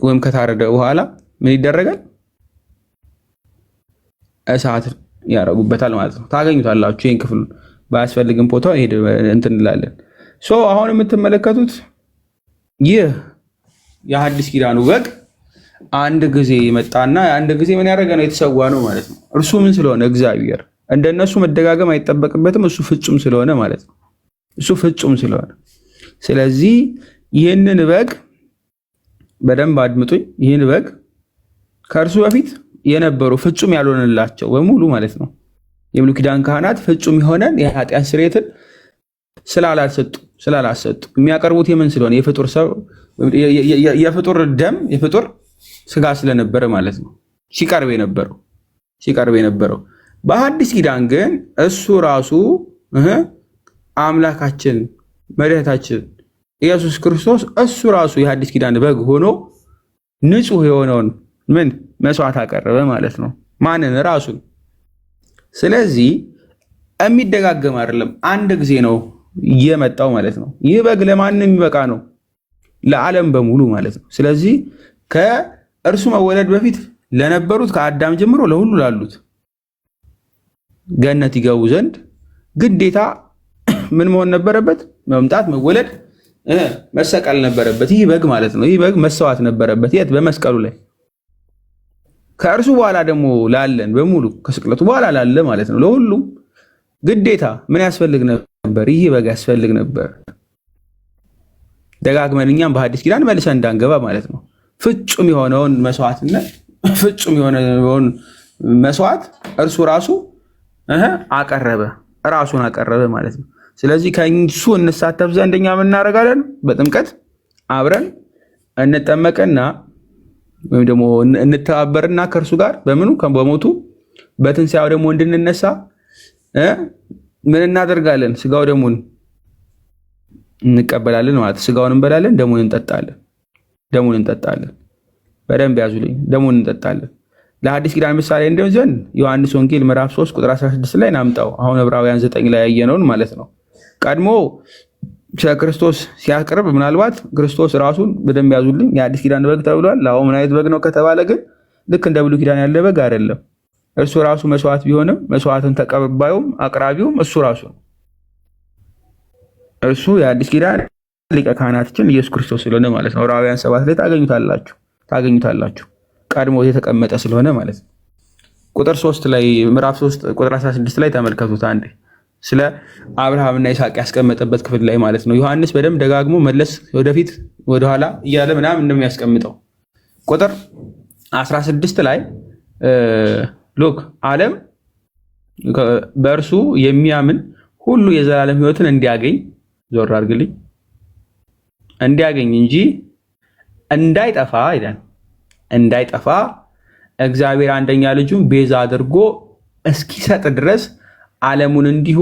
ወይም ከታረደ በኋላ ምን ይደረጋል? እሳት ያረጉበታል ማለት ነው። ታገኙታላችሁ። ይሄን ክፍል ባያስፈልግም ፎቶ ይሄድ እንትን እንላለን። አሁን የምትመለከቱት ይህ የሐዲስ ኪዳኑ በግ አንድ ጊዜ መጣና አንድ ጊዜ ምን ያደረገ ነው? የተሰዋ ነው ማለት ነው። እርሱ ምን ስለሆነ እግዚአብሔር እንደነሱ መደጋገም አይጠበቅበትም። እሱ ፍጹም ስለሆነ ማለት ነው። እሱ ፍጹም ስለሆነ ስለዚህ ይህንን በግ በደንብ አድምጡኝ። ይህን በግ ከእርሱ በፊት የነበሩ ፍጹም ያልሆነላቸው በሙሉ ማለት ነው የብሉይ ኪዳን ካህናት ፍጹም የሆነን የኃጢአት ስርየትን ስላላሰጡ የሚያቀርቡት የምን ስለሆነ የፍጡር ደም የፍጡር ስጋ ስለነበረ ማለት ነው ሲቀርብ የነበረው። በሐዲስ ኪዳን ግን እሱ ራሱ አምላካችን መድኃኒታችን ኢየሱስ ክርስቶስ እሱ ራሱ የሐዲስ ኪዳን በግ ሆኖ ንጹሕ የሆነውን ምን መስዋዕት አቀረበ ማለት ነው። ማንን? ራሱን። ስለዚህ የሚደጋገም አይደለም፣ አንድ ጊዜ ነው የመጣው ማለት ነው። ይህ በግ ለማንም የሚበቃ ነው፣ ለዓለም በሙሉ ማለት ነው። ስለዚህ ከእርሱ መወለድ በፊት ለነበሩት ከአዳም ጀምሮ ለሁሉ ላሉት ገነት ይገቡ ዘንድ ግዴታ ምን መሆን ነበረበት? መምጣት፣ መወለድ፣ መሰቀል ነበረበት። ይህ በግ ማለት ነው። ይህ በግ መሰዋት ነበረበት። የት? በመስቀሉ ላይ። ከእርሱ በኋላ ደግሞ ላለን በሙሉ ከስቅለቱ በኋላ ላለ ማለት ነው ለሁሉም ግዴታ ምን ያስፈልግ ነበር? ይህ በግ ያስፈልግ ነበር። ደጋግመን እኛም በሐዲስ ኪዳን መልሰን እንዳንገባ ማለት ነው። ፍጹም የሆነውን መስዋዕትነት ፍጹም የሆነውን መስዋዕት እርሱ ራሱ አቀረበ፣ ራሱን አቀረበ ማለት ነው። ስለዚህ ከእሱ እንሳተፍ ዘንድ እኛ ምን እናደርጋለን? በጥምቀት አብረን እንጠመቅና ወይም ደግሞ እንተባበርና ከእርሱ ጋር በምኑ በሞቱ በትንሣኤው ደግሞ እንድንነሳ ምን እናደርጋለን? ስጋው ደሙን እንቀበላለን ማለት ስጋውን እንበላለን፣ ደሙን እንጠጣለን። በደንብ ያዙልኝ፣ ደሙን እንጠጣለን። ለሐዲስ ኪዳን ምሳሌ እንዲሆን ዘንድ ዮሐንስ ወንጌል ምዕራፍ 3 ቁጥር 16 ላይ ናምጣው። አሁን ዕብራውያን 9 ላይ ያየነውን ማለት ነው። ቀድሞ ክርስቶስ ሲያቀርብ ምናልባት ክርስቶስ ራሱን በደንብ ያዙልኝ የሐዲስ ኪዳን በግ ተብሏል። አሁን ምን አይነት በግ ነው ከተባለ ግን ልክ እንደ ብሉይ ኪዳን ያለ በግ አይደለም። እርሱ ራሱ መስዋዕት ቢሆንም መስዋዕትን ተቀባዩም አቅራቢውም እሱ ራሱ ነው። እርሱ የሐዲስ ኪዳን ሊቀ ካህናታችን ኢየሱስ ክርስቶስ ስለሆነ ማለት ነው። ዕብራውያን 7 ላይ ታገኙታላችሁ። ቀድሞ የተቀመጠ ስለሆነ ማለት ነው። ቁጥር 3 ላይ ምዕራፍ 3 ቁጥር 16 ላይ ተመልከቱት አንዴ ስለ አብርሃምና ይስሐቅ ያስቀመጠበት ክፍል ላይ ማለት ነው። ዮሐንስ በደንብ ደጋግሞ መለስ ወደፊት ወደኋላ እያለ ምናምን እንደሚያስቀምጠው ቁጥር 16 ላይ ሎክ ዓለም በእርሱ የሚያምን ሁሉ የዘላለም ሕይወትን እንዲያገኝ ዞር አድርግልኝ እንዲያገኝ እንጂ እንዳይጠፋ ይላል። እንዳይጠፋ እግዚአብሔር አንደኛ ልጁን ቤዛ አድርጎ እስኪሰጥ ድረስ ዓለሙን እንዲሁ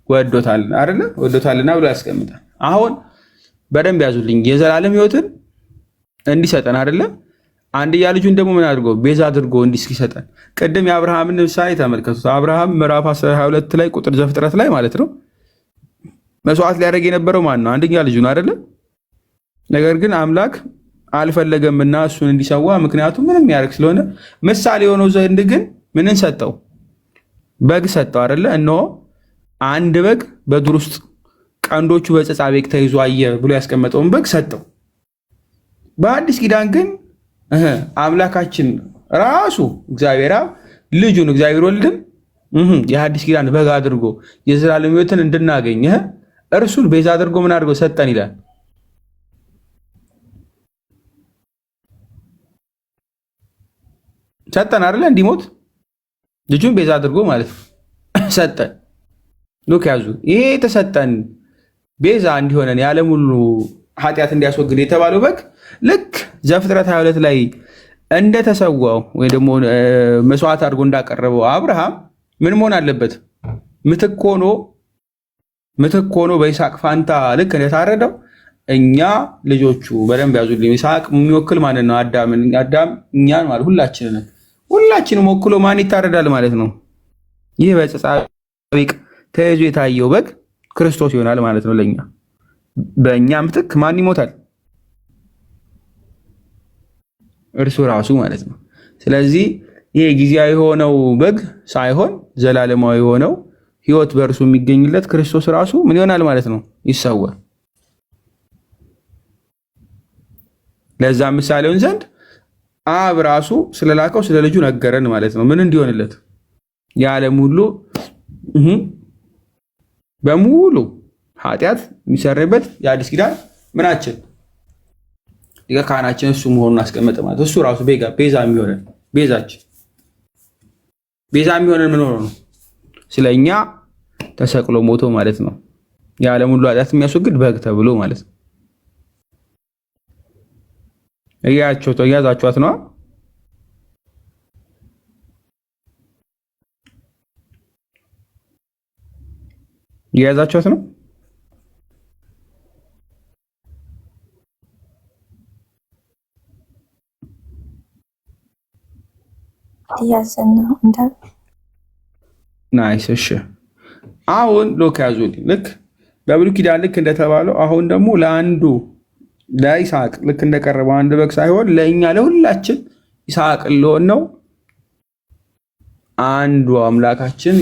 ወዶታል አይደለ? ወዶታልና ብሎ ያስቀምጣል። አሁን በደንብ ያዙልኝ። የዘላለም ሕይወትን እንዲሰጠን አይደለ? አንድያ ልጁን ደግሞ ምን አድርጎ? ቤዛ አድርጎ እንዲሰጠን። ቅድም የአብርሃምን ምሳሌ ተመልከቱት። አብርሃም ምዕራፍ 22 ላይ ቁጥር ዘፍጥረት ላይ ማለት ነው መስዋዕት ሊያደርግ የነበረው ማን ነው? አንደኛ ልጁ ነው አይደለ? ነገር ግን አምላክ አልፈለገምና እሱን እንዲሰዋ፣ ምክንያቱም ምንም ያደርግ ስለሆነ ምሳሌ የሆነው ዘንድ ግን ምንን ሰጠው? በግ ሰጠው አይደለ? እነሆ አንድ በግ በዱር ውስጥ ቀንዶቹ በዕፀ ቤቅ ተይዞ አየ ብሎ ያስቀመጠውን በግ ሰጠው። በአዲስ ኪዳን ግን አምላካችን ራሱ እግዚአብሔር አብ ልጁን እግዚአብሔር ወልድን የሐዲስ ኪዳን በግ አድርጎ የዘላለም ሕይወትን እንድናገኝ እርሱን ቤዛ አድርጎ ምን አድርጎ ሰጠን ይላል። ሰጠን አይደለ? እንዲሞት ልጁን ቤዛ አድርጎ ማለት ነው ሰጠን። ሉክ ያዙ። ይሄ የተሰጠን ቤዛ እንዲሆነን የዓለም ሁሉ ኃጢአት እንዲያስወግድ የተባለው በግ ልክ ዘፍጥረት 22 ላይ እንደተሰዋው ወይ ደግሞ መስዋዕት አድርጎ እንዳቀረበው አብርሃም ምን መሆን አለበት? ምትክ ሆኖ ምትክ ሆኖ በይስሐቅ ፋንታ ልክ እንደታረደው እኛ ልጆቹ በደንብ ያዙልኝ። ይስሐቅ የሚወክል ማንን ነው? አዳምን። አዳም እኛን ማለት ሁላችንም ወክሎ ማን ይታረዳል ማለት ነው? ይህ በዕፀ ጻድቅ ተይዞ የታየው በግ ክርስቶስ ይሆናል ማለት ነው። ለኛ በእኛ ምትክ ማን ይሞታል? እርሱ ራሱ ማለት ነው። ስለዚህ ይሄ ጊዜያዊ የሆነው በግ ሳይሆን ዘላለማዊ የሆነው ሕይወት በእርሱ የሚገኝለት ክርስቶስ ራሱ ምን ይሆናል ማለት ነው? ይሰዋል። ለዛ ምሳሌውን ዘንድ አብ ራሱ ስለላከው ስለ ልጁ ነገረን ማለት ነው። ምን እንዲሆንለት? የዓለም ሁሉ በሙሉ ኃጢአት የሚሰረይበት የአዲስ ኪዳን ምናችን ሊቀ ካህናችን እሱ መሆኑን አስቀመጠ ማለት እሱ ራሱ ቤዛ የሚሆነን ምን ሆኖ ነው? ስለኛ ተሰቅሎ ሞቶ ማለት ነው። የዓለም ሁሉ ኃጢአት የሚያስወግድ በግ ተብሎ ማለት ነው። እያዛችኋት ነው። እያዛችኋት ነው። ናይስ። እሺ አሁን ሎክ ያዙልኝ። ልክ በብሉይ ኪዳን ልክ እንደተባለው አሁን ደግሞ ለአንዱ ለይስሐቅ ልክ እንደቀረበው አንድ በግ ሳይሆን ለእኛ ለሁላችን ይስሐቅ ለሆን ነው አንዱ አምላካችን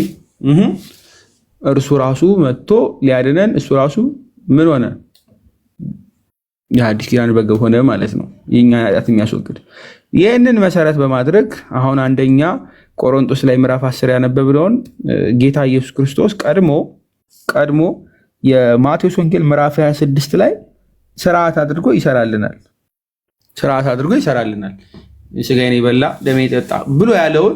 እርሱ ራሱ መጥቶ ሊያድነን እሱ ራሱ ምን ሆነ? የአዲስ ኪዳን በግ ሆነ ማለት ነው። የኛ ኃጢአት የሚያስወግድ ይህንን መሰረት በማድረግ አሁን አንደኛ ቆሮንቶስ ላይ ምዕራፍ 10 ያነበብነውን ጌታ ኢየሱስ ክርስቶስ ቀድሞ የማቴዎስ ወንጌል ምዕራፍ 26 ላይ ስርዓት አድርጎ ይሰራልናል። ስጋዬን የበላ ደሜን የጠጣ ብሎ ያለውን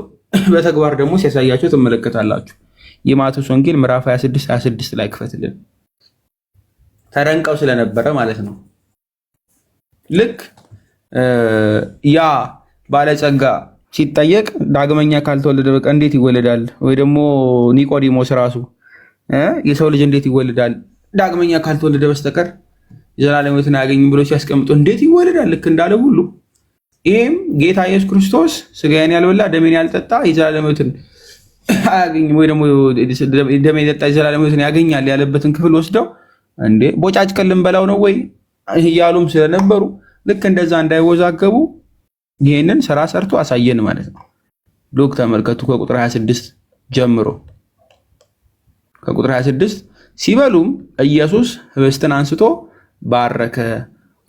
በተግባር ደግሞ ሲያሳያቸው ትመለከታላችሁ። የማቴዎስ ወንጌል ምዕራፍ 26 ላይ ክፈትልን። ተረንቀው ስለነበረ ማለት ነው። ልክ ያ ባለጸጋ ሲጠየቅ ዳግመኛ ካልተወለደ በቃ እንዴት ይወለዳል? ወይ ደግሞ ኒቆዲሞስ ራሱ የሰው ልጅ እንዴት ይወለዳል ዳግመኛ ካልተወለደ በስተቀር የዘላለም ሕይወትን አያገኝም ብሎ ሲያስቀምጡ እንዴት ይወለዳል? ልክ እንዳለ ሁሉ ይህም ጌታ ኢየሱስ ክርስቶስ ስጋዬን ያልበላ ደሜን ያልጠጣ የዘላለም ሕይወትን አያገኝም ወይ ደግሞ ደሜን የጠጣ የዘላለም ሕይወትን ያገኛል ያለበትን ክፍል ወስደው እንዴ ቦጫጭቀን ልንበላው ነው ወይ እያሉም ስለነበሩ ልክ እንደዛ እንዳይወዛገቡ ይህንን ስራ ሰርቶ አሳየን ማለት ነው። ሉክ ተመልከቱ ከቁጥር 26 ጀምሮ። ከቁጥር 26 ሲበሉም ኢየሱስ ህብስትን አንስቶ ባረከ፣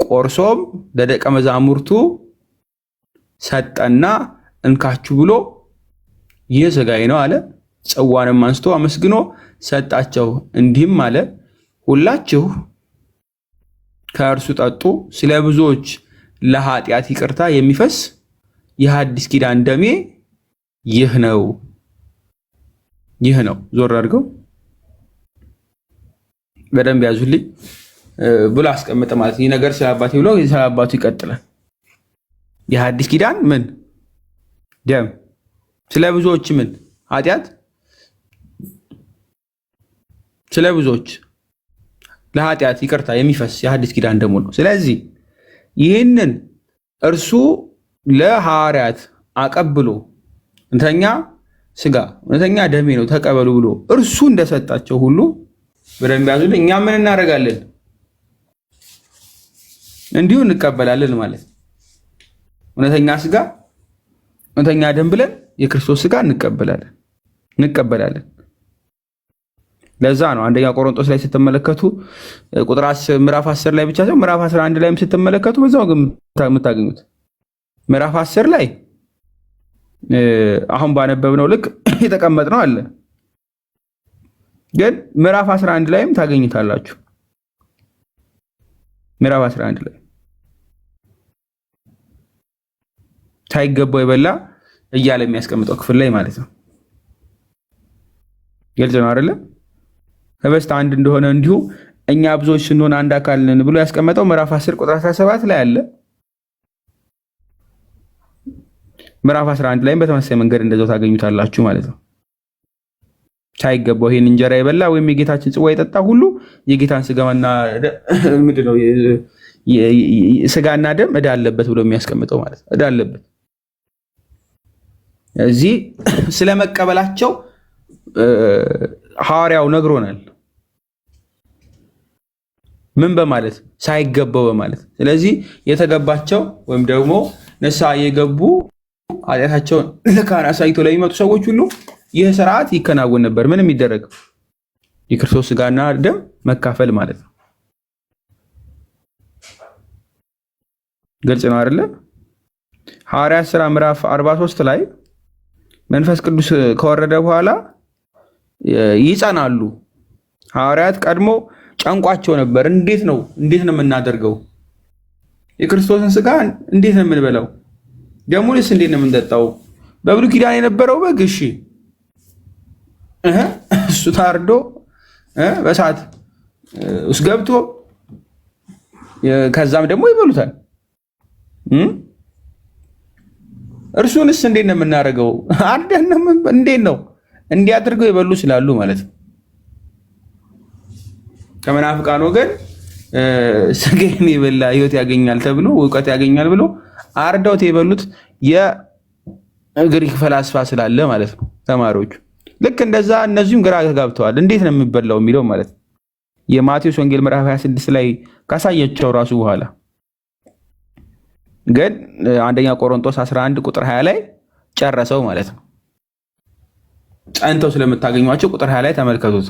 ቆርሶም ለደቀ መዛሙርቱ ሰጠና እንካችሁ ብሎ ይህ ሥጋዬ ነው አለ። ጽዋንም አንስቶ አመስግኖ ሰጣቸው፣ እንዲህም አለ ሁላችሁ ከእርሱ ጠጡ፣ ስለ ብዙዎች ለኃጢአት ይቅርታ የሚፈስ የሐዲስ ኪዳን ደሜ ይህ ነው። ዞር አድርገው በደንብ ያዙልኝ ብሎ አስቀመጠ ማለት ይህ ነገር ስለ አባቴ ብሎ ስለ አባቱ ይቀጥላል። የሐዲስ ኪዳን ምን ደም ስለ ብዙዎች ምን ኃጢአት ስለ ብዙዎች ለኃጢአት ይቅርታ የሚፈስ የሐዲስ ኪዳን ደሙ ነው። ስለዚህ ይህንን እርሱ ለሐዋርያት አቀብሎ እውነተኛ ስጋ እውነተኛ ደሜ ነው ተቀበሉ ብሎ እርሱ እንደሰጣቸው ሁሉ በደንብ ያዙልኝ እኛ ምን እናደርጋለን? እንዲሁ እንቀበላለን ማለት ነው። እውነተኛ ስጋ እውነተኛ ደም ብለን የክርስቶስ ስጋ እንቀበላለን። ለዛ ነው አንደኛ ቆሮንቶስ ላይ ስትመለከቱ ቁጥር 10 ምዕራፍ 10 ላይ ብቻ ሳይሆን ምዕራፍ 11 ላይም ስትመለከቱ በዛው የምታገኙት ምዕራፍ 10 ላይ አሁን ባነበብነው ልክ የተቀመጥነው አለ። ግን ምዕራፍ 11 ላይም ታገኙታላችሁ። ምዕራፍ 11 ላይ ሳይገባው የበላ እያለ የሚያስቀምጠው ክፍል ላይ ማለት ነው። ግልጽ ነው አይደለ? ህብስት አንድ እንደሆነ እንዲሁ እኛ ብዙዎች ስንሆን አንድ አካል ነን ብሎ ያስቀመጠው ምዕራፍ 10 ቁጥር 17 ላይ አለ። ምዕራፍ 11 ላይም በተመሳሳይ መንገድ እንደዛው ታገኙታላችሁ ማለት ነው። ሳይገባው ይሄን እንጀራ የበላ ወይም የጌታችን ጽዋ የጠጣ ሁሉ የጌታን ስጋና ምንድነው ስጋና ደም ዕዳ አለበት ብሎ የሚያስቀምጠው ማለት ነው። ዕዳ አለበት። እዚህ ስለመቀበላቸው ሐዋርያው ነግሮናል። ምን በማለት ሳይገባው በማለት። ስለዚህ የተገባቸው ወይም ደግሞ ንስሐ የገቡ ኃጢአታቸውን ለካህን አሳይቶ ለሚመጡ ሰዎች ሁሉ ይህ ስርዓት ይከናወን ነበር። ምን የሚደረግ የክርስቶስ ስጋና ደም መካፈል ማለት ነው። ግልጽ ነው አይደለ? ሐዋርያት ሥራ ምዕራፍ 43 ላይ መንፈስ ቅዱስ ከወረደ በኋላ ይጸናሉ። ሐዋርያት ቀድሞ ጨንቋቸው ነበር። እንዴት ነው የምናደርገው? የክርስቶስን ስጋ እንዴት ነው የምንበላው? ደሙንስ እንዴት ነው የምንጠጣው? በብሉይ ኪዳን የነበረው በግ እሺ እሱ ታርዶ በእሳት ውስጥ ገብቶ ከዛም ደግሞ ይበሉታል። እርሱንስ እንዴት ነው የምናደርገው? አርደን እንዴት ነው እንዲያደርገው የበሉ ስላሉ ማለት ነው። ከመናፍቃን ወገን ስጋዬን የበላ ሕይወት ያገኛል ተብሎ እውቀት ያገኛል ብሎ አርደውት የበሉት የግሪክ ፈላስፋ ስላለ ማለት ነው ተማሪዎቹ። ልክ እንደዛ እነዚህም ግራ ተጋብተዋል። እንዴት ነው የሚበላው የሚለው ማለት ነው። የማቴዎስ ወንጌል ምዕራፍ 26 ላይ ካሳየቸው ራሱ በኋላ ግን አንደኛ ቆሮንቶስ 11 ቁጥር 20 ላይ ጨረሰው ማለት ነው። ጸንተው ስለምታገኟቸው ቁጥር 20 ላይ ተመልከቱት።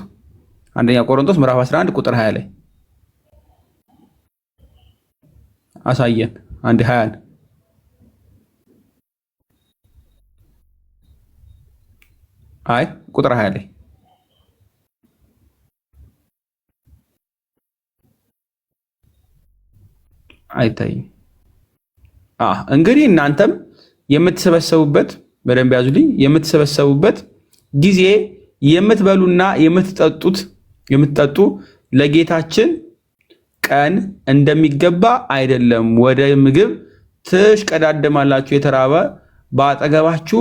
አንደኛ ቆሮንቶስ ምዕራፍ 11 ቁጥር 20 ላይ አሳየን። 1:20 አይ ቁጥር 20 ላይ አይታይም። እንግዲህ እናንተም የምትሰበሰቡበት በደንብ ያዙልኝ፣ የምትሰበሰቡበት ጊዜ የምትበሉና የምትጠጡ ለጌታችን ቀን እንደሚገባ አይደለም። ወደ ምግብ ትሽቀዳደማላችሁ፣ የተራበ በአጠገባችሁ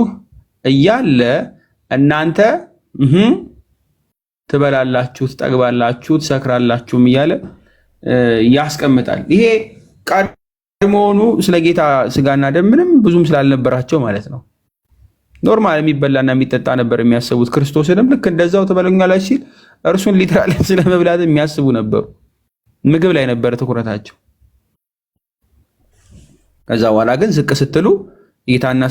እያለ እናንተ ትበላላችሁ፣ ትጠግባላችሁ፣ ትሰክራላችሁም እያለ ያስቀምጣል። ይሄ ቀድሞውኑ ስለ ጌታ ስጋና ደም ምንም ብዙም ስላልነበራቸው ማለት ነው። ኖርማል የሚበላና የሚጠጣ ነበር የሚያስቡት። ክርስቶስንም ልክ እንደዛው ትበሉኛላችሁ ሲል እርሱን ሊትራሊ ስለመብላት የሚያስቡ ነበሩ። ምግብ ላይ ነበር ትኩረታቸው። ከዛ በኋላ ግን ዝቅ ስትሉ ጌታና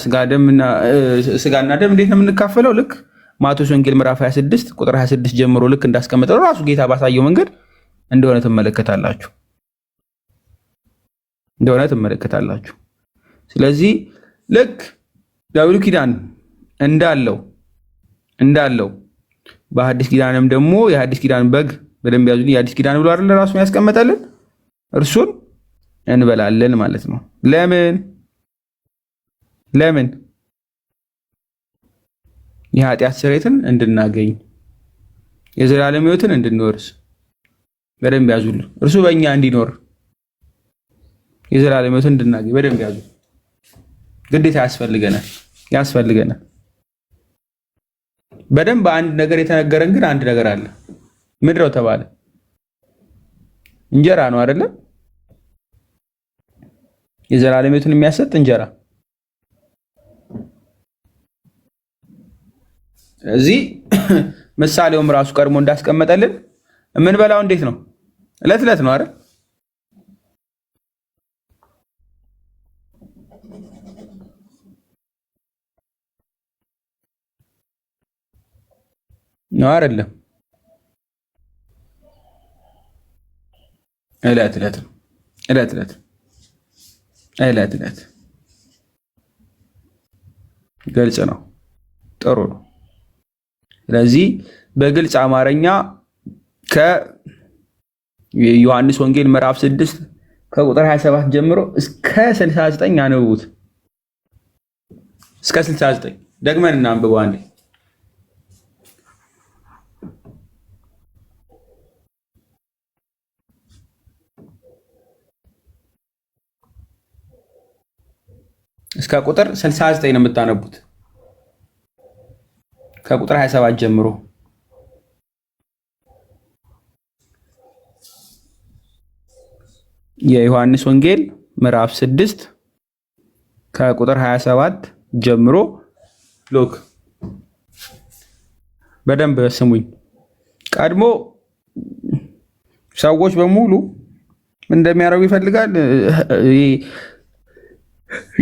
ስጋና ደም እንዴት ነው የምንካፈለው? ልክ ማቴዎስ ወንጌል ምዕራፍ 26 ቁጥር 26 ጀምሮ ልክ እንዳስቀመጠው ራሱ ጌታ ባሳየው መንገድ እንደሆነ ትመለከታላችሁ። ስለዚህ ልክ በብሉይ ኪዳን እንዳለው በሐዲስ ኪዳንም ደግሞ የሐዲስ ኪዳን በግ በደንብ ያዙ። የሐዲስ ኪዳን ብሎ አይደል ራሱ ያስቀመጠልን፣ እርሱን እንበላለን ማለት ነው። ለምን? የኃጢአት ስርየትን እንድናገኝ የዘላለም ሕይወትን እንድንወርስ። በደንብ ያዙልን። እርሱ በእኛ እንዲኖር የዘላለም ሕይወትን እንድናገኝ በደንብ ያዙ። ግዴታ ያስፈልገናል። በደንብ አንድ ነገር የተነገረን ግን አንድ ነገር አለ። ምድረው ተባለ እንጀራ ነው አይደለም? የዘላለም ሕይወትን የሚያሰጥ እንጀራ። እዚህ ምሳሌውም ራሱ ቀድሞ እንዳስቀመጠልን የምንበላው እንዴት ነው? ዕለት ዕለት ነው አይደል? ነው አይደለም? ዕለት ግልጽ ነው። ጥሩ ነው። ስለዚህ በግልጽ አማርኛ ከዮሐንስ ወንጌል ምዕራፍ 6 ከቁጥር 27 ጀምሮ እስከ 69 አንብቡት። እስከ 69 ደግመን እናንብበው አንዴ። እስከ ቁጥር 69 ነው የምታነቡት። ከቁጥር 27 ጀምሮ የዮሐንስ ወንጌል ምዕራፍ 6 ከቁጥር 27 ጀምሮ ሎክ በደንብ ስሙኝ። ቀድሞ ሰዎች በሙሉ እንደሚያረጉ ይፈልጋል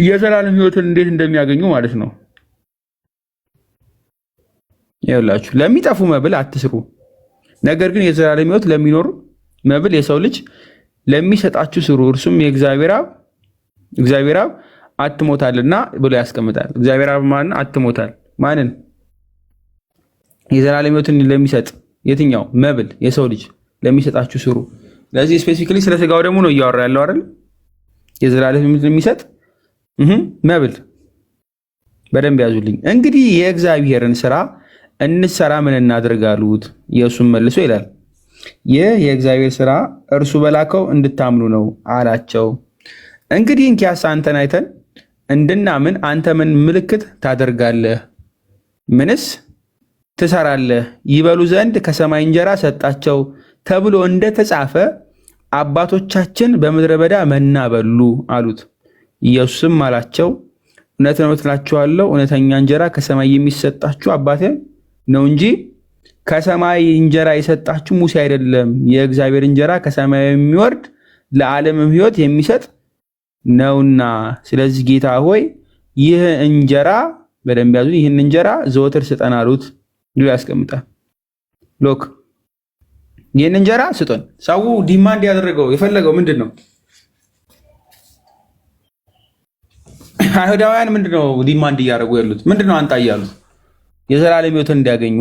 የዘላለም ሕይወትን እንዴት እንደሚያገኙ ማለት ነው። ይኸውላችሁ ለሚጠፉ መብል አትስሩ፣ ነገር ግን የዘላለም ሕይወት ለሚኖር መብል የሰው ልጅ ለሚሰጣችሁ ስሩ፣ እርሱም እግዚአብሔር አብ አትሞታልና ብሎ ያስቀምጣል። እግዚአብሔር አብ ማን አትሞታል? ማንን? የዘላለም ሕይወትን ለሚሰጥ የትኛው መብል? የሰው ልጅ ለሚሰጣችሁ ስሩ። ስለዚህ ስፔሲፊካሊ ስለ ስጋው ደግሞ ነው እያወራ ያለው አይደል? የዘላለም ሕይወትን የሚሰጥ መብል። በደንብ ያዙልኝ። እንግዲህ የእግዚአብሔርን ስራ እንሰራ ምን እናድርግ አሉት። ኢየሱስም መልሶ ይላል ይህ የእግዚአብሔር ስራ እርሱ በላከው እንድታምኑ ነው አላቸው። እንግዲህ እንኪያስ አንተን አይተን እንድናምን አንተ ምን ምልክት ታደርጋለህ? ምንስ ትሰራለህ? ይበሉ ዘንድ ከሰማይ እንጀራ ሰጣቸው ተብሎ እንደተጻፈ አባቶቻችን በምድረ በዳ መና በሉ አሉት። ኢየሱስም አላቸው እውነት እውነት እላችኋለሁ እውነተኛ እንጀራ ከሰማይ የሚሰጣችሁ አባቴ ነው እንጂ ከሰማይ እንጀራ የሰጣችሁ ሙሴ አይደለም። የእግዚአብሔር እንጀራ ከሰማይ የሚወርድ ለዓለምም ሕይወት የሚሰጥ ነውና፣ ስለዚህ ጌታ ሆይ ይህ እንጀራ በደንብ ያዙ፣ ይህን እንጀራ ዘወትር ስጠን አሉት ብሎ ያስቀምጣል። ሎክ ይህን እንጀራ ስጡን። ሰው ዲማንድ ያደረገው የፈለገው ምንድን ነው? አይሁዳውያን ምንድነው ዲማንድ እያደረጉ ያሉት? ምንድነው አንጣ እያሉት? የዘላለም ሕይወትን እንዲያገኙ።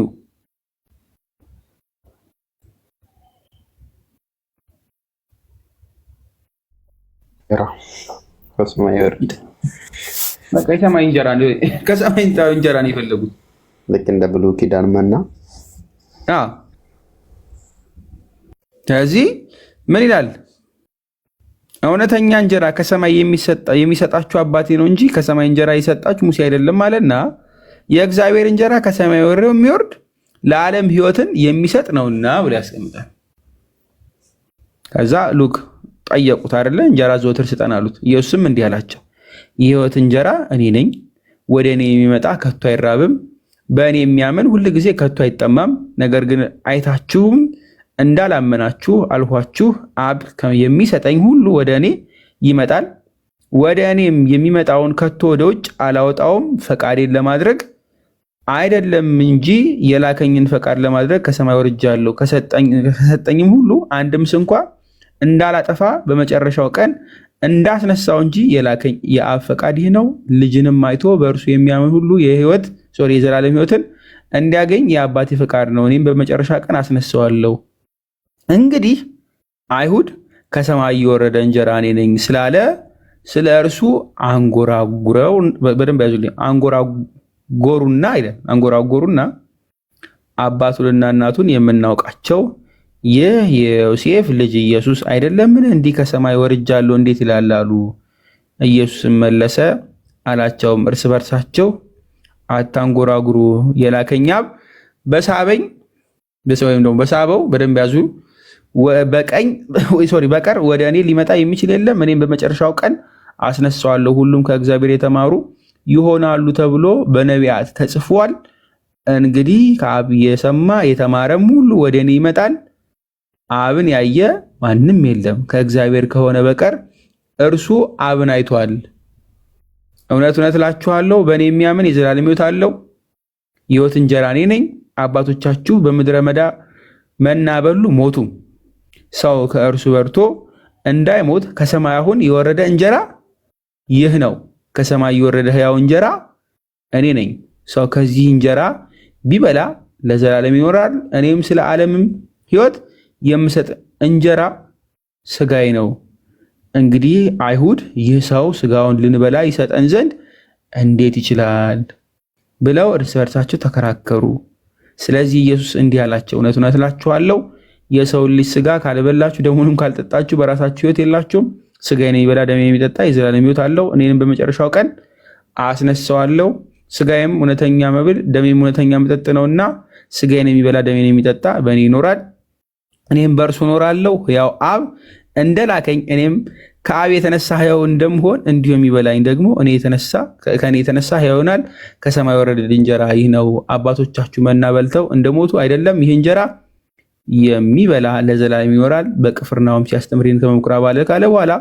ከሰማይ እንጀራ ነው የፈለጉት። ልክ እንደ ብሉይ ኪዳን መና። ስለዚህ ምን ይላል? እውነተኛ እንጀራ ከሰማይ የሚሰጣችሁ አባቴ ነው እንጂ ከሰማይ እንጀራ የሰጣችሁ ሙሴ አይደለም አለና የእግዚአብሔር እንጀራ ከሰማይ የሚወርድ ለዓለም ሕይወትን የሚሰጥ ነውና ብሎ ያስቀምጣል። ከዛ ሉክ ጠየቁት አይደለ? እንጀራ ዘወትር ስጠን አሉት። ኢየሱስም እንዲህ አላቸው የሕይወት እንጀራ እኔ ነኝ። ወደ እኔ የሚመጣ ከቶ አይራብም፣ በእኔ የሚያምን ሁል ጊዜ ከቶ አይጠማም። ነገር ግን አይታችሁም እንዳላመናችሁ አልኋችሁ። አብ የሚሰጠኝ ሁሉ ወደ እኔ ይመጣል፣ ወደ እኔም የሚመጣውን ከቶ ወደ ውጭ አላወጣውም። ፈቃዴን ለማድረግ አይደለም እንጂ የላከኝን ፈቃድ ለማድረግ ከሰማይ ወርጃለሁ። ከሰጠኝም ሁሉ አንድም ስንኳ እንዳላጠፋ በመጨረሻው ቀን እንዳስነሳው እንጂ የላከኝ የአብ ፈቃድ ይህ ነው። ልጅንም አይቶ በእርሱ የሚያምን ሁሉ የዘላለም ሕይወትን እንዲያገኝ የአባቴ ፈቃድ ነው። እኔም በመጨረሻ ቀን አስነሳዋለሁ። እንግዲህ አይሁድ ከሰማይ የወረደ እንጀራ እኔ ነኝ ስላለ ስለ እርሱ አንጎራጉረው፣ በደንብ ያዙልኝ፣ አንጎራጎሩና አባቱንና እናቱን የምናውቃቸው ይህ የዮሴፍ ልጅ ኢየሱስ አይደለምን? እንዲህ ከሰማይ ወርጃለሁ እንዴት ይላል አሉ። ኢየሱስም መለሰ አላቸውም እርስ በርሳቸው አታንጎራጉሩ፣ የላከኝ አብ በሳበው በደንብ ያዙ በቀር ወደ እኔ ሊመጣ የሚችል የለም። እኔም በመጨረሻው ቀን አስነሳዋለሁ። ሁሉም ከእግዚአብሔር የተማሩ ይሆናሉ ተብሎ በነቢያት ተጽፏል። እንግዲህ ከአብ የሰማ የተማረም ሁሉ ወደ እኔ ይመጣል። አብን ያየ ማንም የለም ከእግዚአብሔር ከሆነ በቀር እርሱ አብን አይቷል። እውነት እውነት እላችኋለሁ በእኔ የሚያምን የዘላለም ሕይወት አለው። የሕይወት እንጀራ እኔ ነኝ። አባቶቻችሁ በምድረ በዳ መና በሉ ሞቱ። ሰው ከእርሱ በልቶ እንዳይሞት ከሰማይ አሁን የወረደ እንጀራ ይህ ነው። ከሰማይ የወረደ ሕያው እንጀራ እኔ ነኝ። ሰው ከዚህ እንጀራ ቢበላ ለዘላለም ይኖራል። እኔም ስለ ዓለምም ሕይወት የምሰጥ እንጀራ ስጋዬ ነው። እንግዲህ አይሁድ ይህ ሰው ስጋውን ልንበላ ይሰጠን ዘንድ እንዴት ይችላል ብለው እርስ በርሳቸው ተከራከሩ። ስለዚህ ኢየሱስ እንዲህ አላቸው እውነት እውነት እላችኋለሁ የሰውን ልጅ ስጋ ካልበላችሁ ደሙንም ካልጠጣችሁ በራሳችሁ ሕይወት የላችሁም። ስጋዬን የሚበላ ደሜን የሚጠጣ የዘላለም ሕይወት አለው። እኔንም በመጨረሻው ቀን አስነሳዋለሁ። ስጋዬም እውነተኛ መብል ደሜም እውነተኛ መጠጥ ነውና ስጋዬን የሚበላ ደሜን የሚጠጣ በእኔ ይኖራል፣ እኔም በእርሱ እኖራለሁ። ሕያው አብ እንደላከኝ እኔም ከአብ የተነሳ ሕያው እንደምሆን እንዲሁ የሚበላኝ ደግሞ ከእኔ የተነሳ ሕያው ይሆናል። ከሰማይ የወረደ እንጀራ ይህ ነው። አባቶቻችሁ መና በልተው እንደሞቱ አይደለም፣ ይህ እንጀራ የሚበላ ለዘላለም ይኖራል። በቅፍርናሆም ሲያስተምር ከምኩራብ አለ ካለ በኋላ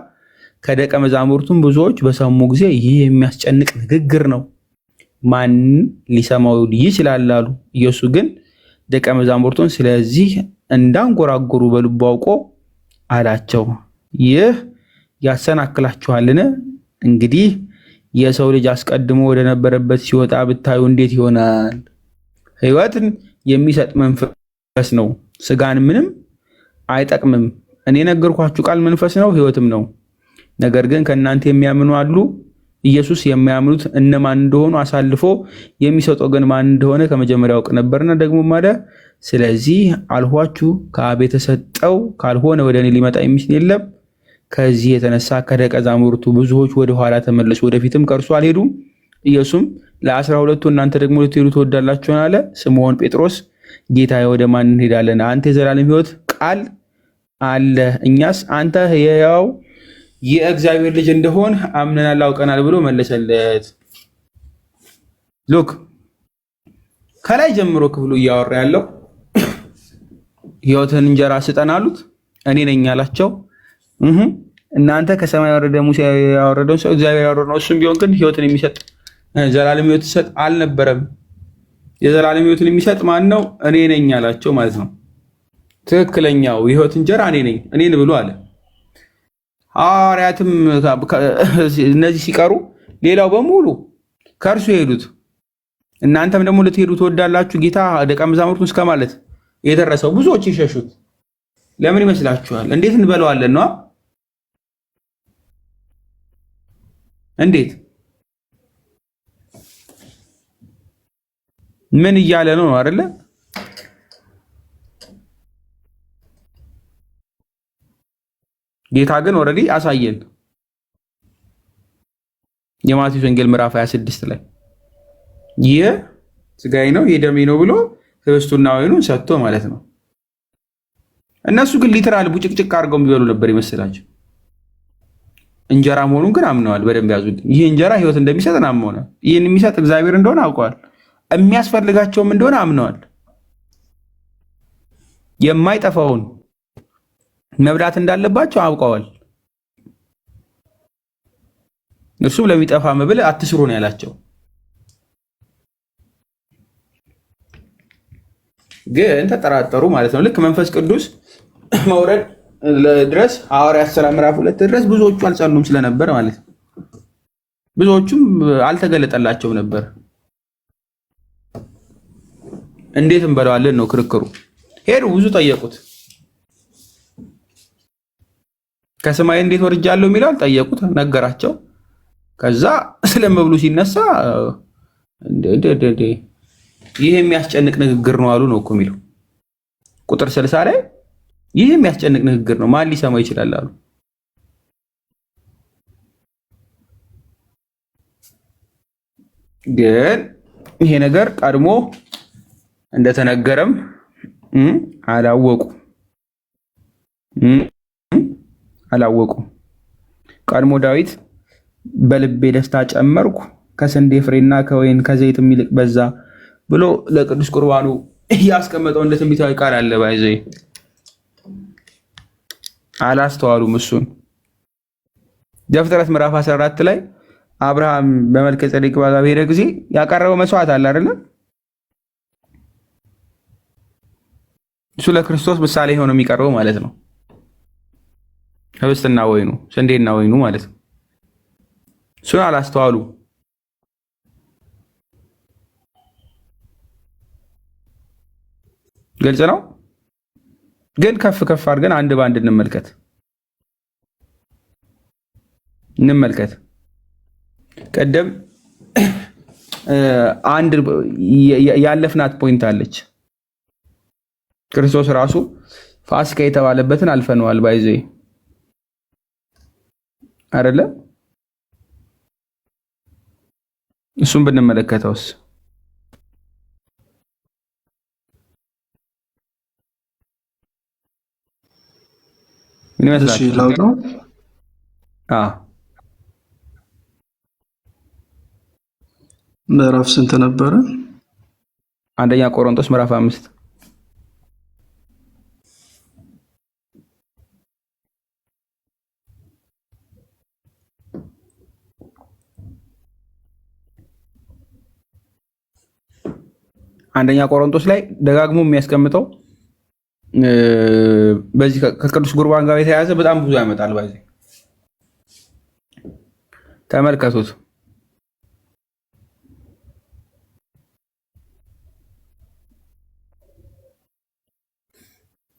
ከደቀ መዛሙርቱም ብዙዎች በሰሙ ጊዜ ይህ የሚያስጨንቅ ንግግር ነው፣ ማን ሊሰማው ይችላል አሉ። ኢየሱስ ግን ደቀ መዛሙርቱን ስለዚህ እንዳንጎራጎሩ በልቡ አውቆ አላቸው፣ ይህ ያሰናክላችኋልን? እንግዲህ የሰው ልጅ አስቀድሞ ወደ ነበረበት ሲወጣ ብታዩ እንዴት ይሆናል? ሕይወትን የሚሰጥ መንፈስ ነው፣ ስጋን ምንም አይጠቅምም። እኔ ነገርኳችሁ ቃል መንፈስ ነው ሕይወትም ነው። ነገር ግን ከእናንተ የሚያምኑ አሉ። ኢየሱስ የማያምኑት እነማን እንደሆኑ አሳልፎ የሚሰጠው ግን ማን እንደሆነ ከመጀመሪያ ያውቅ ነበርና ደግሞ አለ፣ ስለዚህ አልኋችሁ ከአብ የተሰጠው ካልሆነ ወደ እኔ ሊመጣ የሚችል የለም። ከዚህ የተነሳ ከደቀ መዛሙርቱ ብዙዎች ወደ ኋላ ተመለሱ፣ ወደፊትም ከእርሱ አልሄዱም። ኢየሱስም ለ12ቱ እናንተ ደግሞ ልትሄዱ ትወዳላችሁን? አለ። ስምዖን ጴጥሮስ ጌታዬ ወደ ማን እንሄዳለን? አንተ የዘላለም ሕይወት ቃል አለ፣ እኛስ አንተ ሕያው የእግዚአብሔር ልጅ እንደሆን አምነናል አውቀናል ብሎ መለሰለት። ሉክ ከላይ ጀምሮ ክፍሉ እያወራ ያለው ሕይወትን እንጀራ ስጠን አሉት። እኔ ነኝ አላቸው። እናንተ ከሰማይ ያወረደ ሙሴ ያወረደውን ሰው እግዚአብሔር ያወረደው እሱም ቢሆን ግን ሕይወትን የሚሰጥ ዘላለም ሕይወት ይሰጥ አልነበረም። የዘላለም ሕይወትን የሚሰጥ ማን ነው? እኔ ነኝ አላቸው ማለት ነው። ትክክለኛው የሕይወት እንጀራ እኔ ነኝ፣ እኔን ብሎ አለ። ሐዋርያትም እነዚህ ሲቀሩ ሌላው በሙሉ ከእርሱ የሄዱት እናንተም ደግሞ ልትሄዱ ትወዳላችሁ ጌታ ደቀ መዛሙርቱን እስከ ማለት የደረሰው ብዙዎች የሸሹት ለምን ይመስላችኋል? እንዴት እንበለዋለን ነው? እንዴት ምን እያለ ነው አይደለ? ጌታ ግን ኦልሬዲ አሳየን። የማቴዎስ ወንጌል ምዕራፍ 26 ላይ ይህ ስጋዬ ነው ይህ ደሜ ነው ብሎ ህብስቱና ወይኑን ሰጥቶ ማለት ነው። እነሱ ግን ሊትራል ቡጭቅጭቅ አድርገው የሚበሉ ነበር ይመስላቸው። እንጀራ መሆኑን ግን አምነዋል። በደንብ ያዙት። ይህ እንጀራ ህይወት እንደሚሰጥ አምነዋል። ይህን የሚሰጥ እግዚአብሔር እንደሆነ አውቀዋል። የሚያስፈልጋቸውም እንደሆነ አምነዋል። የማይጠፋውን መብላት እንዳለባቸው አውቀዋል። እርሱም ለሚጠፋ መብል አትስሩ ነው ያላቸው። ግን ተጠራጠሩ ማለት ነው። ልክ መንፈስ ቅዱስ መውረድ ድረስ ሐዋርያት ሥራ ምዕራፍ 2 ድረስ ብዙዎቹ አልጸሉም ስለነበር ማለት ነው። ብዙዎቹም አልተገለጠላቸውም ነበር። እንዴት እንበለዋለን ነው ክርክሩ። ሄዱ፣ ብዙ ጠየቁት። ከሰማይ እንዴት ወርጃለሁ የሚለው ጠየቁት፣ ነገራቸው። ከዛ ስለመብሉ ሲነሳ ይህ የሚያስጨንቅ ንግግር ነው አሉ ነው እኮ የሚለው ቁጥር 60 ላይ ይህ የሚያስጨንቅ ንግግር ነው፣ ማን ሊሰማው ይችላል አሉ። ግን ይሄ ነገር ቀድሞ እንደተነገረም አላወቁ። ቀድሞ ዳዊት በልቤ ደስታ ጨመርኩ ከስንዴ ፍሬና ከወይን ከዘይትም ይልቅ በዛ ብሎ ለቅዱስ ቁርባኑ ያስቀመጠው እንደ ትንቢታዊ ቃል አለ። ባይዘ አላስተዋሉም። እሱን ዘፍጥረት ምዕራፍ 14 ላይ አብርሃም በመልከ ጼዴቅ ዋጋ በሄደ ጊዜ ያቀረበው መስዋዕት አለ አይደለ? እሱ ለክርስቶስ ምሳሌ ሆኖ የሚቀርበው ማለት ነው። ህብስትና ወይኑ ስንዴና ወይኑ ማለት ነው። እሱን አላስተዋሉ። ግልጽ ነው። ግን ከፍ ከፍ አድርገን አንድ ባንድ እንመልከት። ቀደም አንድ ያለፍናት ፖይንት አለች። ክርስቶስ ራሱ ፋሲካ የተባለበትን አልፈነዋል። ባይዘ አይደለ? እሱም ብንመለከተውስ ምን እሺ ይመስላችኋል? ላውጣው። አዎ ምዕራፍ ስንት ነበረ? አንደኛ ቆሮንቶስ ምዕራፍ 5 አንደኛ ቆሮንቶስ ላይ ደጋግሞ የሚያስቀምጠው በዚህ ከቅዱስ ቁርባን ጋር የተያያዘ በጣም ብዙ ያመጣል። በዚህ ተመልከቱት።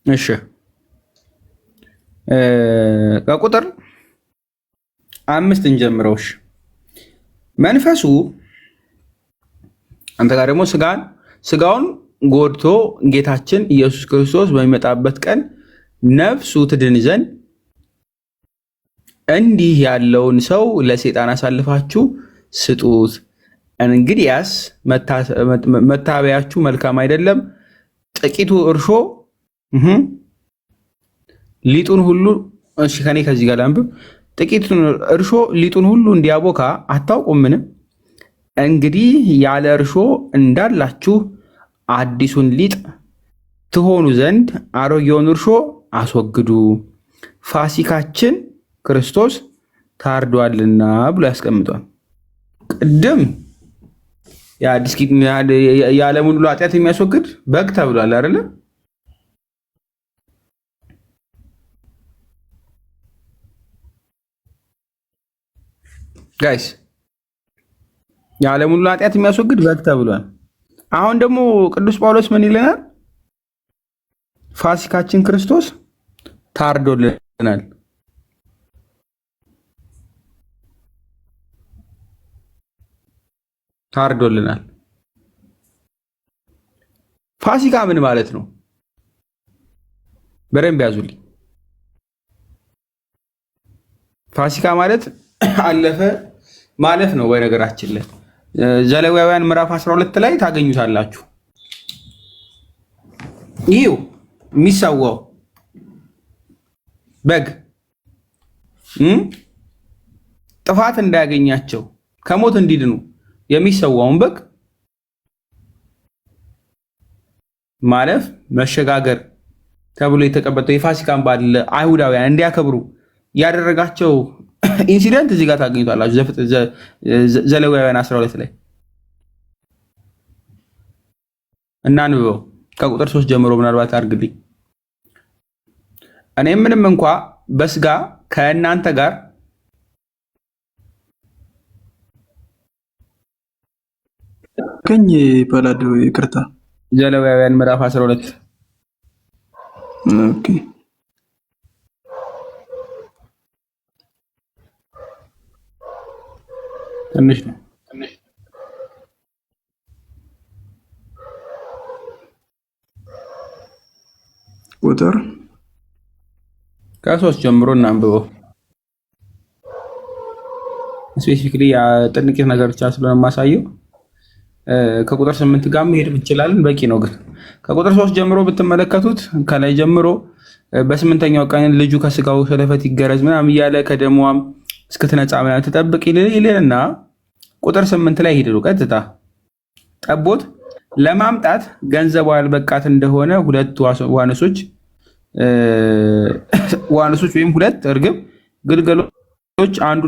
እሺ ከቁጥር 5 እንጀምረው። እሺ መንፈሱ አንተ ጋር ደግሞ ስጋውን ጎድቶ ጌታችን ኢየሱስ ክርስቶስ በሚመጣበት ቀን ነፍሱ ትድን ዘንድ እንዲህ ያለውን ሰው ለሰይጣን አሳልፋችሁ ስጡት። እንግዲያስ መታበያችሁ መልካም አይደለም። ጥቂቱ እርሾ ሊጡን ሁሉ እሺ፣ ከኔ ከዚህ ጋር ላንብብ። ጥቂቱን እርሾ ሊጡን ሁሉ እንዲያቦካ አታውቁምን? እንግዲህ ያለ እርሾ እንዳላችሁ አዲሱን ሊጥ ትሆኑ ዘንድ አሮጌውን እርሾ አስወግዱ፣ ፋሲካችን ክርስቶስ ታርዷልና ብሎ ያስቀምጧል። ቅድም የዓለሙን ሁሉ ኃጢአት የሚያስወግድ በግ ተብሏል አይደለ? ጋይስ የዓለሙን ሁሉ ኃጢአት የሚያስወግድ በግ ተብሏል። አሁን ደግሞ ቅዱስ ጳውሎስ ምን ይለናል? ፋሲካችን ክርስቶስ ታርዶልናል። ታርዶልናል። ፋሲካ ምን ማለት ነው? በደንብ ያዙልኝ። ፋሲካ ማለት አለፈ ማለፍ ነው። በነገራችን ላይ ዘሌዋውያን ምዕራፍ 12 ላይ ታገኙታላችሁ። ይሄው የሚሰዋው በግ ጥፋት እንዳያገኛቸው ከሞት እንዲድኑ የሚሰዋውን በግ ማለፍ መሸጋገር ተብሎ የተቀበለው የፋሲካን በዓል አይሁዳውያን እንዲያከብሩ ያደረጋቸው ኢንሲደንት እዚህ ጋር ታገኙታላችሁ። ዘሌዋውያን 12 ላይ እናንብበው ከቁጥር 3 ጀምሮ ምናልባት አድርግልኝ። እኔ ምንም እንኳ በስጋ ከእናንተ ጋር ከኝ በላዶ ይቅርታ። ዘሌዋውያን ምዕራፍ 12 ኦኬ ትንሽ ነው። ቁጥር ከ3 ጀምሮ እናንብበው። ስፔሲፊክሊ ጥንቅት ነገር ብቻ ስለማሳየው ከቁጥር 8 ጋር መሄድ እንችላለን፣ በቂ ነው። ግን ከቁጥር 3 ጀምሮ ብትመለከቱት ከላይ ጀምሮ በስምንተኛው ቀን ልጁ ከስጋው ሸለፈት ይገረዝ ምናምን እያለ ከደሟም እስክትነጻ ምናምን ትጠብቅ ይልና ቁጥር 8 ላይ ሄዱ። ቀጥታ ጠቦት ለማምጣት ገንዘቧ ያልበቃት እንደሆነ ሁለት ዋኖሶች ወይም ሁለት እርግብ ግልገሎች አንዱ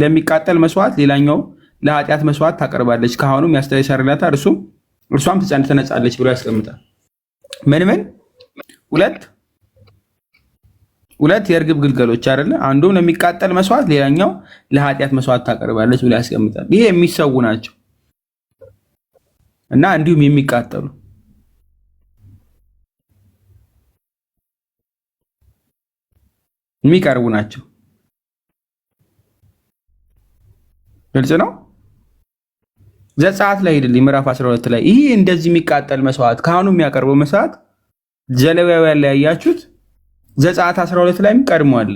ለሚቃጠል መስዋዕት ሌላኛው ለኃጢአት መስዋዕት ታቀርባለች። ካህኑም ያስተሰርይላታል፣ እርሷም ትነጻለች ብሎ ያስቀምጣል። ምን ሁለት የእርግብ ግልገሎች አይደለ? አንዱም ለሚቃጠል መስዋዕት ሌላኛው ለኃጢአት መስዋዕት ታቀርባለች ብሎ ያስቀምጣል። ይሄ የሚሰዉ ናቸው እና እንዲሁም የሚቃጠሉ የሚቀርቡ ናቸው። ግልጽ ነው። ዘጸአት ላይ ሄድልኝ ምዕራፍ 12 ላይ ይህ እንደዚህ የሚቃጠል መስዋዕት ካህኑ የሚያቀርበው መስዋዕት ዘሌዋውያን ላይ ያያችሁት ዘጸአት 12 ላይም ቀድሞ አለ።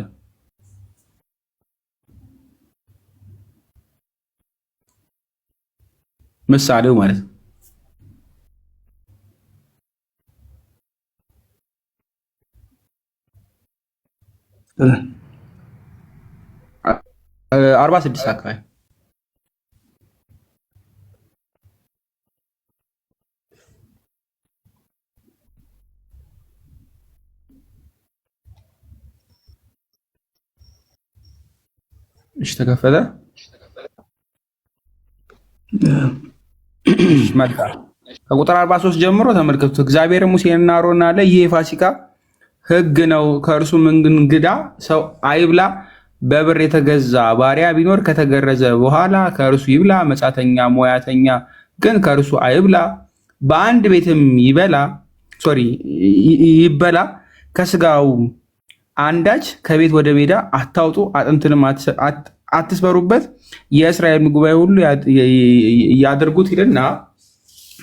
ምሳሌው ማለት ነው። 46 አካባቢ እሺ ተከፈተ። መልካም ከቁጥር 43 ጀምሮ ተመልከቱ። እግዚአብሔር ሙሴንና አሮንን አለ፣ ይህ የፋሲካ ሕግ ነው። ከእርሱም እንግዳ ሰው አይብላ። በብር የተገዛ ባሪያ ቢኖር ከተገረዘ በኋላ ከእርሱ ይብላ። መጻተኛ ሞያተኛ ግን ከእርሱ አይብላ። በአንድ ቤትም ይበላ። ከስጋው አንዳች ከቤት ወደ ሜዳ አታውጡ፣ አጥንትንም አትስበሩበት። የእስራኤል ጉባኤ ሁሉ ያደርጉት ይልና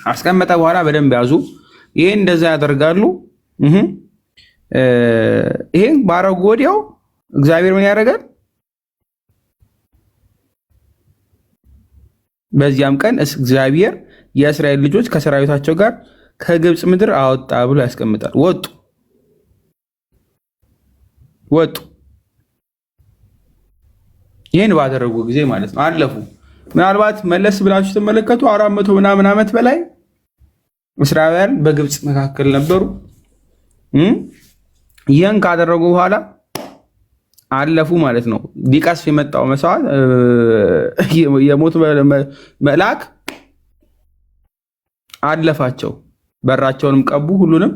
አስቀመጠ። በኋላ በደንብ ያዙ። ይሄን እንደዛ ያደርጋሉ። ይሄን ባረጉ ወዲያው እግዚአብሔር ምን ያደርጋል? በዚያም ቀን እግዚአብሔር የእስራኤል ልጆች ከሰራዊታቸው ጋር ከግብፅ ምድር አወጣ ብሎ ያስቀምጣል። ወጡ። ይህን ባደረጉ ጊዜ ማለት ነው አለፉ። ምናልባት መለስ ብላችሁ ስትመለከቱ 400 ምናምን ዓመት በላይ እስራኤል በግብፅ መካከል ነበሩ። ይህን ካደረጉ በኋላ አለፉ ማለት ነው። ሊቀስፍ የመጣው መስዋዕት የሞት መልአክ አለፋቸው። በራቸውንም ቀቡ፣ ሁሉንም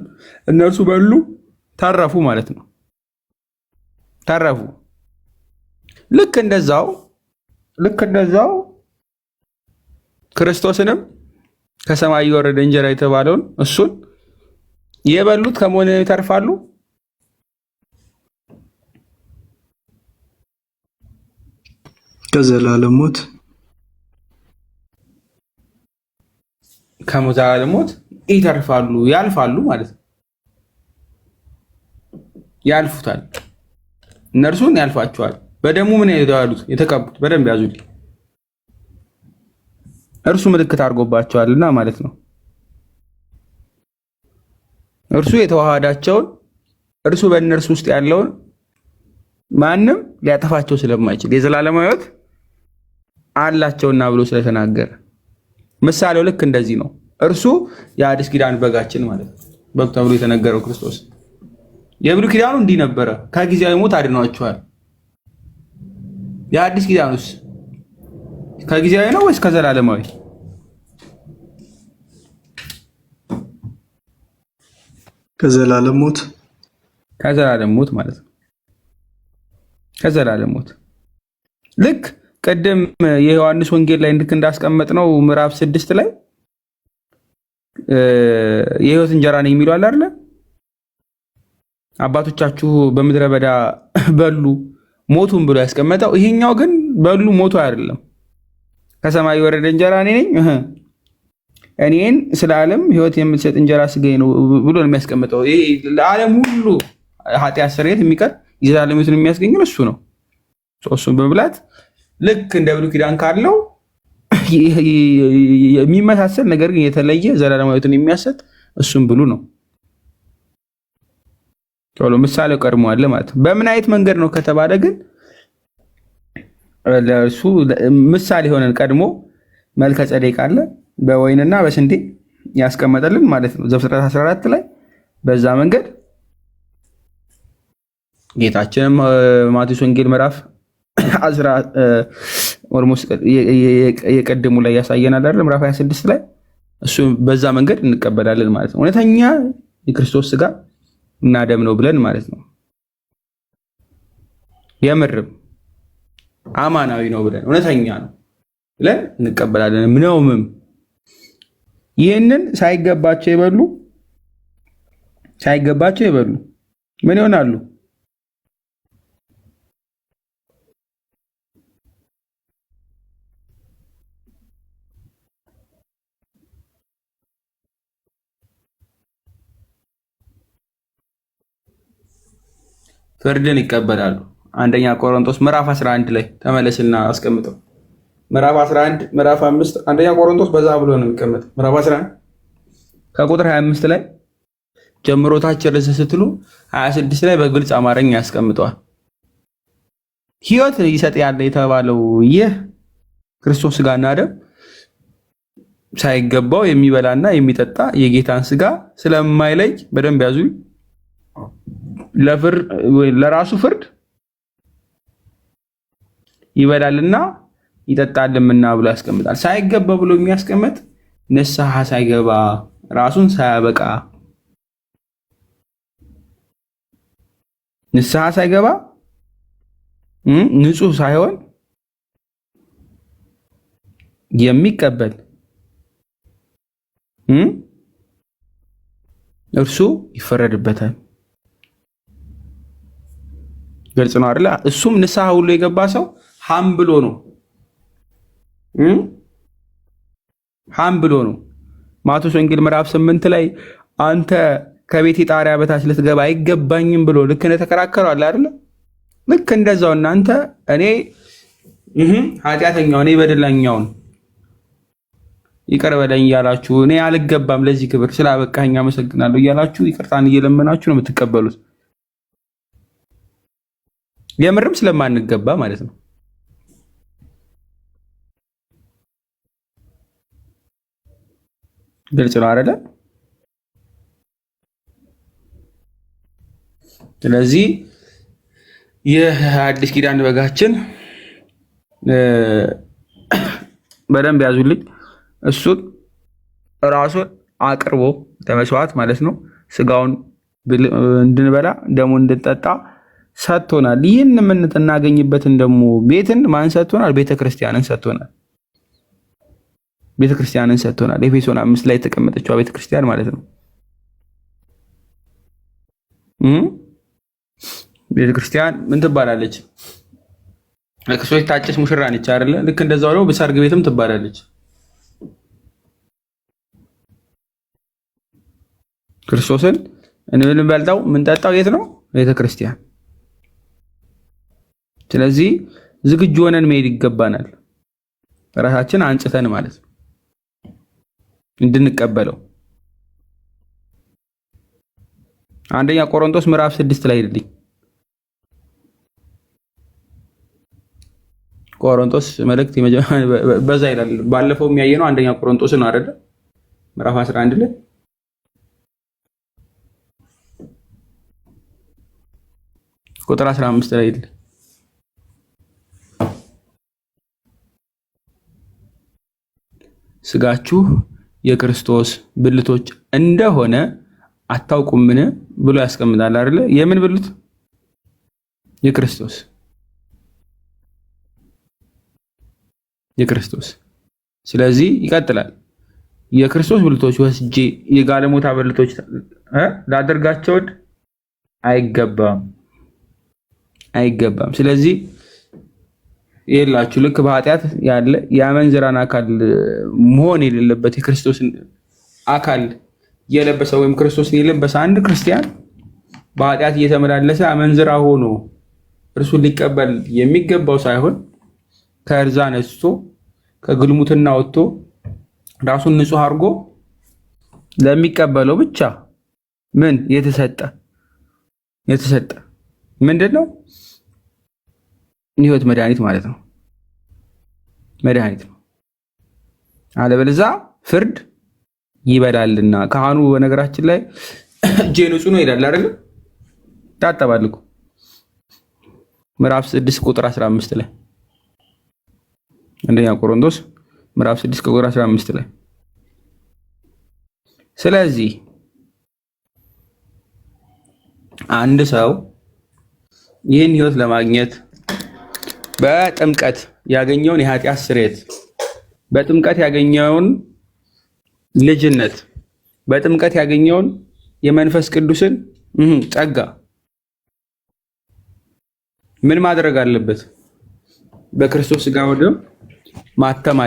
እነርሱ በሉ፣ ተረፉ ማለት ነው። ተረፉ። ልክ እንደዛው ክርስቶስንም ከሰማይ የወረደ እንጀራ የተባለውን እሱን የበሉት ከሞት ይተርፋሉ። ከዘላለም ሞት ይተርፋሉ፣ ያልፋሉ ማለት ነው። ያልፉታል። እነርሱን ያልፋቸዋል። በደሙ ምን ያሉት የተቀቡት፣ በደንብ ያዙልኝ። እርሱ ምልክት አድርጎባቸዋልና ማለት ነው። እርሱ የተዋሃዳቸውን እርሱ በእነርሱ ውስጥ ያለውን ማንም ሊያጠፋቸው ስለማይችል የዘላለም ሕይወት አላቸውና ብሎ ስለተናገረ ምሳሌው ልክ እንደዚህ ነው። እርሱ የአዲስ ኪዳን በጋችን ማለት ነው። በግ ተብሎ የተነገረው ክርስቶስ። የብሉይ ኪዳኑ እንዲህ ነበረ፣ ከጊዜያዊ ሞት አድኗቸዋል። የአዲስ ኪዳኑስ ከጊዜያዊ ነው ወይስ ከዘላለማዊ? ከዘላለም ሞት ማለት ነው። ከዘላለም ሞት ልክ ቅድም የዮሐንስ ወንጌል ላይ እንዳስቀመጥ ነው ምዕራፍ 6 ላይ የሕይወት እንጀራ ነኝ የሚለው አለ አይደል? አባቶቻችሁ በምድረ በዳ በሉ ሞቱን ብሎ ያስቀመጠው። ይሄኛው ግን በሉ ሞቱ አይደለም። ከሰማይ የወረደ እንጀራ እኔ ነኝ፣ እኔን ስለ ዓለም ሕይወት የምትሰጥ እንጀራ ስጋዬ ነው ብሎ ነው የሚያስቀምጠው። ይሄ ለዓለም ሁሉ ኃጢአት ስርየት የሚቀር የዘላለም ሕይወትን የሚያስገኝ እሱ ነው። እሱን በመብላት ልክ እንደ ብሉይ ኪዳን ካለው የሚመሳሰል ነገር ግን የተለየ ዘላለማዊ ሕይወትን የሚያሰጥ እሱን ብሉ ነው። ቶሎ ምሳሌው ቀድሞ አለ ማለት ነው። በምን አይነት መንገድ ነው ከተባለ ግን ለእርሱ ምሳሌ ሆነን ቀድሞ መልከ ጼዴቅ አለ በወይንና በስንዴ ያስቀመጠልን ማለት ነው። ዘፍጥረት 14 ላይ በዛ መንገድ ጌታችንም ማቴዎስ ወንጌል ምዕራፍ 10 ኦልሞስት የቀድሙ ላይ ያሳየናል አይደል? ምዕራፍ 26 ላይ እሱ በዛ መንገድ እንቀበላለን ማለት ነው። እውነተኛ የክርስቶስ ስጋ እና ደም ነው ብለን ማለት ነው። የምርም አማናዊ ነው ብለን እውነተኛ ነው ብለን እንቀበላለን። ምንውምም ይህንን ሳይገባቸው የበሉ ምን ይሆናሉ? ፍርድን ይቀበላሉ። አንደኛ ቆሮንቶስ ምዕራፍ 11 ላይ ተመለስና አስቀምጠው። ምዕራፍ 11 ምዕራፍ 5 አንደኛ ቆሮንቶስ በዛ ብሎ ነው የሚቀመጠው። ምዕራፍ 11 ከቁጥር 25 ላይ ጀምሮ ታች ርዕስ ስትሉ 26 ላይ በግልጽ አማርኛ ያስቀምጠዋል። ሕይወት ይሰጥ ያለ የተባለው ይህ ክርስቶስ ስጋና ደም ሳይገባው የሚበላና የሚጠጣ የጌታን ስጋ ስለማይለይ በደንብ ያዙ። ለራሱ ፍርድ ይበላልና ይጠጣልምና ብሎ ያስቀምጣል። ሳይገባ ብሎ የሚያስቀምጥ ንስሐ ሳይገባ ራሱን ሳያበቃ ንስሐ ሳይገባ ንጹህ ሳይሆን የሚቀበል እርሱ ይፈረድበታል። ግልጽ ነው አይደል? እሱም ንስሐ ሁሉ የገባ ሰው ሀም ብሎ ነው ማቴዎስ ወንጌል ምዕራፍ 8 ላይ አንተ ከቤቴ ጣሪያ በታች ልትገባ አይገባኝም ብሎ ልክ እንደተከራከረው አለ አይደል? ልክ እንደዛው እናንተ እኔ ኃጢአተኛው እኔ በደለኛውን ይቅር በለኝ እያላችሁ እኔ አልገባም ለዚህ ክብር ስላበቃኝ አመሰግናለሁ እያላችሁ ይቅርታን እየለመናችሁ ነው የምትቀበሉት። የምርም ስለማንገባ ማለት ነው። ግልጽ ነው አይደለ? ስለዚህ ይህ አዲስ ኪዳን በጋችን በደንብ ያዙልኝ። እሱን ራሱን አቅርቦ ተመስዋዕት ማለት ነው ስጋውን እንድንበላ ደሙ እንድንጠጣ ሰጥቶናል። ይህን የምናገኝበትን ደግሞ ቤትን ማን ሰጥቶናል? ቤተክርስቲያንን ሰጥቶናል። ኤፌሶን 5 ላይ የተቀመጠችው ቤተክርስቲያን ማለት ነው። ቤተክርስቲያን ምን ትባላለች? ለክርስቶስ የታጨች ሙሽራ ነች አይደለ? ልክ እንደዛው ደግሞ በሰርግ ቤትም ትባላለች። ክርስቶስን እንበልጣው ምንጠጣው የት ነው? ቤተክርስቲያን። ስለዚህ ዝግጁ ሆነን መሄድ ይገባናል። ራሳችን አንጽተን ማለት ነው እንድንቀበለው። አንደኛ ቆሮንቶስ ምዕራፍ 6 ላይ ሄድልኝ። ቆሮንቶስ መልእክት በዛ ይላል። ባለፈው የሚያየነው አንደኛ ቆሮንቶስ ነው አይደለ? ምዕራፍ 11 ላይ ቁጥር 15 ላይ ሄድልኝ። ስጋችሁ የክርስቶስ ብልቶች እንደሆነ አታውቁምን ብሎ ያስቀምጣል አይደለ? የምን ብልት? የክርስቶስ። ስለዚህ ይቀጥላል። የክርስቶስ ብልቶች ወስጄ የጋለሞታ ብልቶች ላደርጋቸው አይገባም። ስለዚህ የላችሁ ልክ በኃጢአት ያለ የአመንዝራን አካል መሆን የሌለበት የክርስቶስን አካል የለበሰ ወይም ክርስቶስን የለበሰ አንድ ክርስቲያን በኃጢአት እየተመላለሰ አመንዝራ ሆኖ እርሱን ሊቀበል የሚገባው ሳይሆን ከእርዛ ነስቶ ከግልሙትና ወጥቶ ራሱን ንጹህ አድርጎ ለሚቀበለው ብቻ ምን የተሰጠ ምንድነው? ሕይወት መድኃኒት ማለት ነው። መድኃኒት ነው። አለበለዚያ ፍርድ ይበላልና። ካህኑ በነገራችን ላይ እጄ ንጹህ ነው ይላል አይደል? ታጠባል እኮ ምዕራፍ 6 ቁጥር 15 ላይ አንደኛ ቆሮንቶስ ምዕራፍ 6 ቁጥር 15 ላይ። ስለዚህ አንድ ሰው ይህን ሕይወት ለማግኘት በጥምቀት ያገኘውን የኃጢአት ስርየት፣ በጥምቀት ያገኘውን ልጅነት፣ በጥምቀት ያገኘውን የመንፈስ ቅዱስን ጸጋ ምን ማድረግ አለበት? በክርስቶስ ሥጋ ወደም ማተም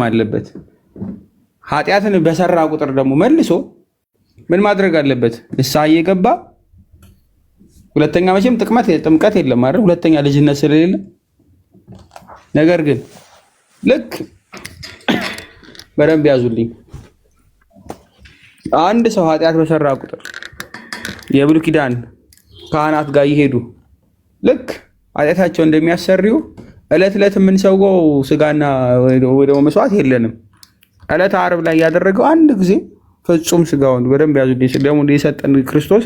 አለበት። ኃጢአትን በሰራ ቁጥር ደግሞ መልሶ ምን ማድረግ አለበት? ንስሐ እየገባ ሁለተኛ መቼም ጥምቀት የለም አይደል? ሁለተኛ ልጅነት ስለሌለ። ነገር ግን ልክ በደንብ ያዙልኝ፣ አንድ ሰው ኃጢአት በሰራ ቁጥር የብሉይ ኪዳን ካህናት ጋር ይሄዱ ልክ ኃጢአታቸው እንደሚያሰሪው ዕለት ዕለት የምንሰዋው ስጋና ወይ ደግሞ መስዋዕት የለንም። ዕለተ ዓርብ ላይ ያደረገው አንድ ጊዜ ፍጹም ስጋውን በደንብ ያዙ ደግሞ የሰጠን ክርስቶስ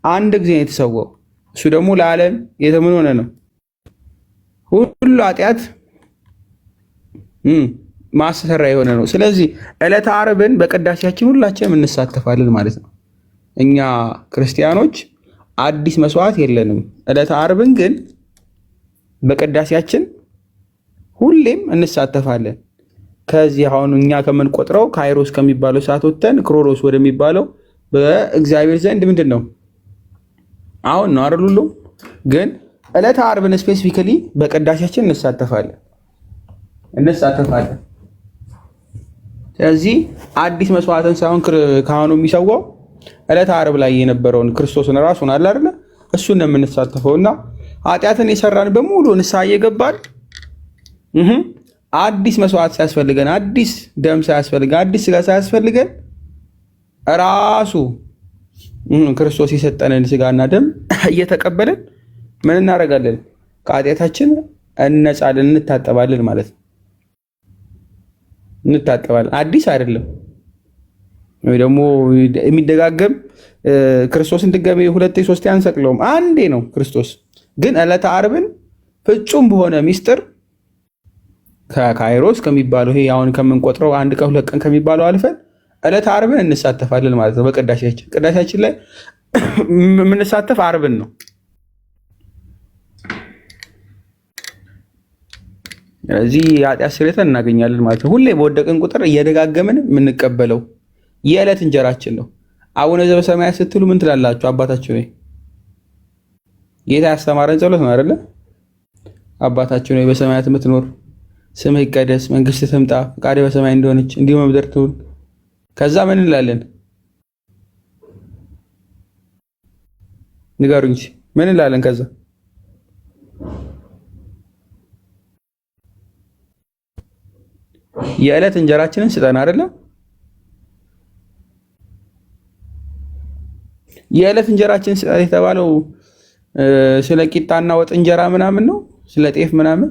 አንድ ጊዜ ነው የተሰዋው። እሱ ደግሞ ለዓለም የተምን ሆነ ነው ሁሉ ኃጢአት ማሰሪያ የሆነ ነው። ስለዚህ ዕለተ ዓርብን በቅዳሴያችን ሁላችንም እንሳተፋለን ማለት ነው። እኛ ክርስቲያኖች አዲስ መስዋዕት የለንም። ዕለተ ዓርብን ግን በቅዳሴያችን ሁሌም እንሳተፋለን። ከዚህ አሁን እኛ ከምንቆጥረው ካይሮስ ከሚባለው ሰዓት ወጥተን ክሮኖስ ወደሚባለው በእግዚአብሔር ዘንድ ምንድን ነው አሁን ነው አይደል? ሁሉም ግን ዕለተ ዓርብን ስፔሲፊካሊ በቅዳሴያችን እንሳተፋለን። ስለዚህ አዲስ መስዋዕትን ሳይሆን ካህኑ የሚሰዋው ዕለተ ዓርብ ላይ የነበረውን ክርስቶስን ራሱን አለ አይደል? እሱን ነው የምንሳተፈውና ኃጢአትን የሰራን በሙሉ ንስሐ እየገባን አዲስ መስዋዕት ሳያስፈልገን፣ አዲስ ደም ሳያስፈልገን፣ አዲስ ስጋ ሳያስፈልገን ራሱ ክርስቶስ የሰጠንን ስጋና ደም እየተቀበልን ምን እናደርጋለን? ከኃጢአታችን እነጻለን፣ እንታጠባለን ማለት ነው። እንታጠባለን። አዲስ አይደለም ወይ ደግሞ የሚደጋገም ክርስቶስን ድጋሜ ሁለቴ ሶስቴ አንሰቅለውም፣ አንዴ ነው ክርስቶስ። ግን ዕለተ ዓርብን ፍጹም በሆነ ሚስጥር ከካይሮስ ከሚባለው ይሄ አሁን ከምንቆጥረው አንድ ቀን ሁለት ቀን ከሚባለው አልፈን ዕለተ ዓርብን እንሳተፋለን ማለት ነው። በቅዳሴያችን ላይ የምንሳተፍ ዓርብን ነው። ስለዚህ የኃጢአት ስርየትን እናገኛለን ማለት ነው። ሁሌ በወደቅን ቁጥር እየደጋገምን የምንቀበለው የዕለት እንጀራችን ነው። አቡነ ዘበሰማያት ስትሉ ምን ትላላችሁ? አባታችን ሆይ ጌታ ያስተማረን ጸሎት ነው አይደለ? አባታችን ሆይ በሰማያት የምትኖር ስምህ ይቀደስ፣ መንግስትህ ትምጣ፣ ፈቃድህ በሰማይ እንደሆነች እንዲሁ በምድር ትሁን። ከዛ ምን እንላለን? ንገሩኝ። ምን እንላለን? ከዛ የዕለት እንጀራችንን ስጠን አይደለ? የዕለት እንጀራችንን ስጠን የተባለው ስለ ቂጣና ወጥ እንጀራ ምናምን ነው? ስለ ጤፍ ምናምን?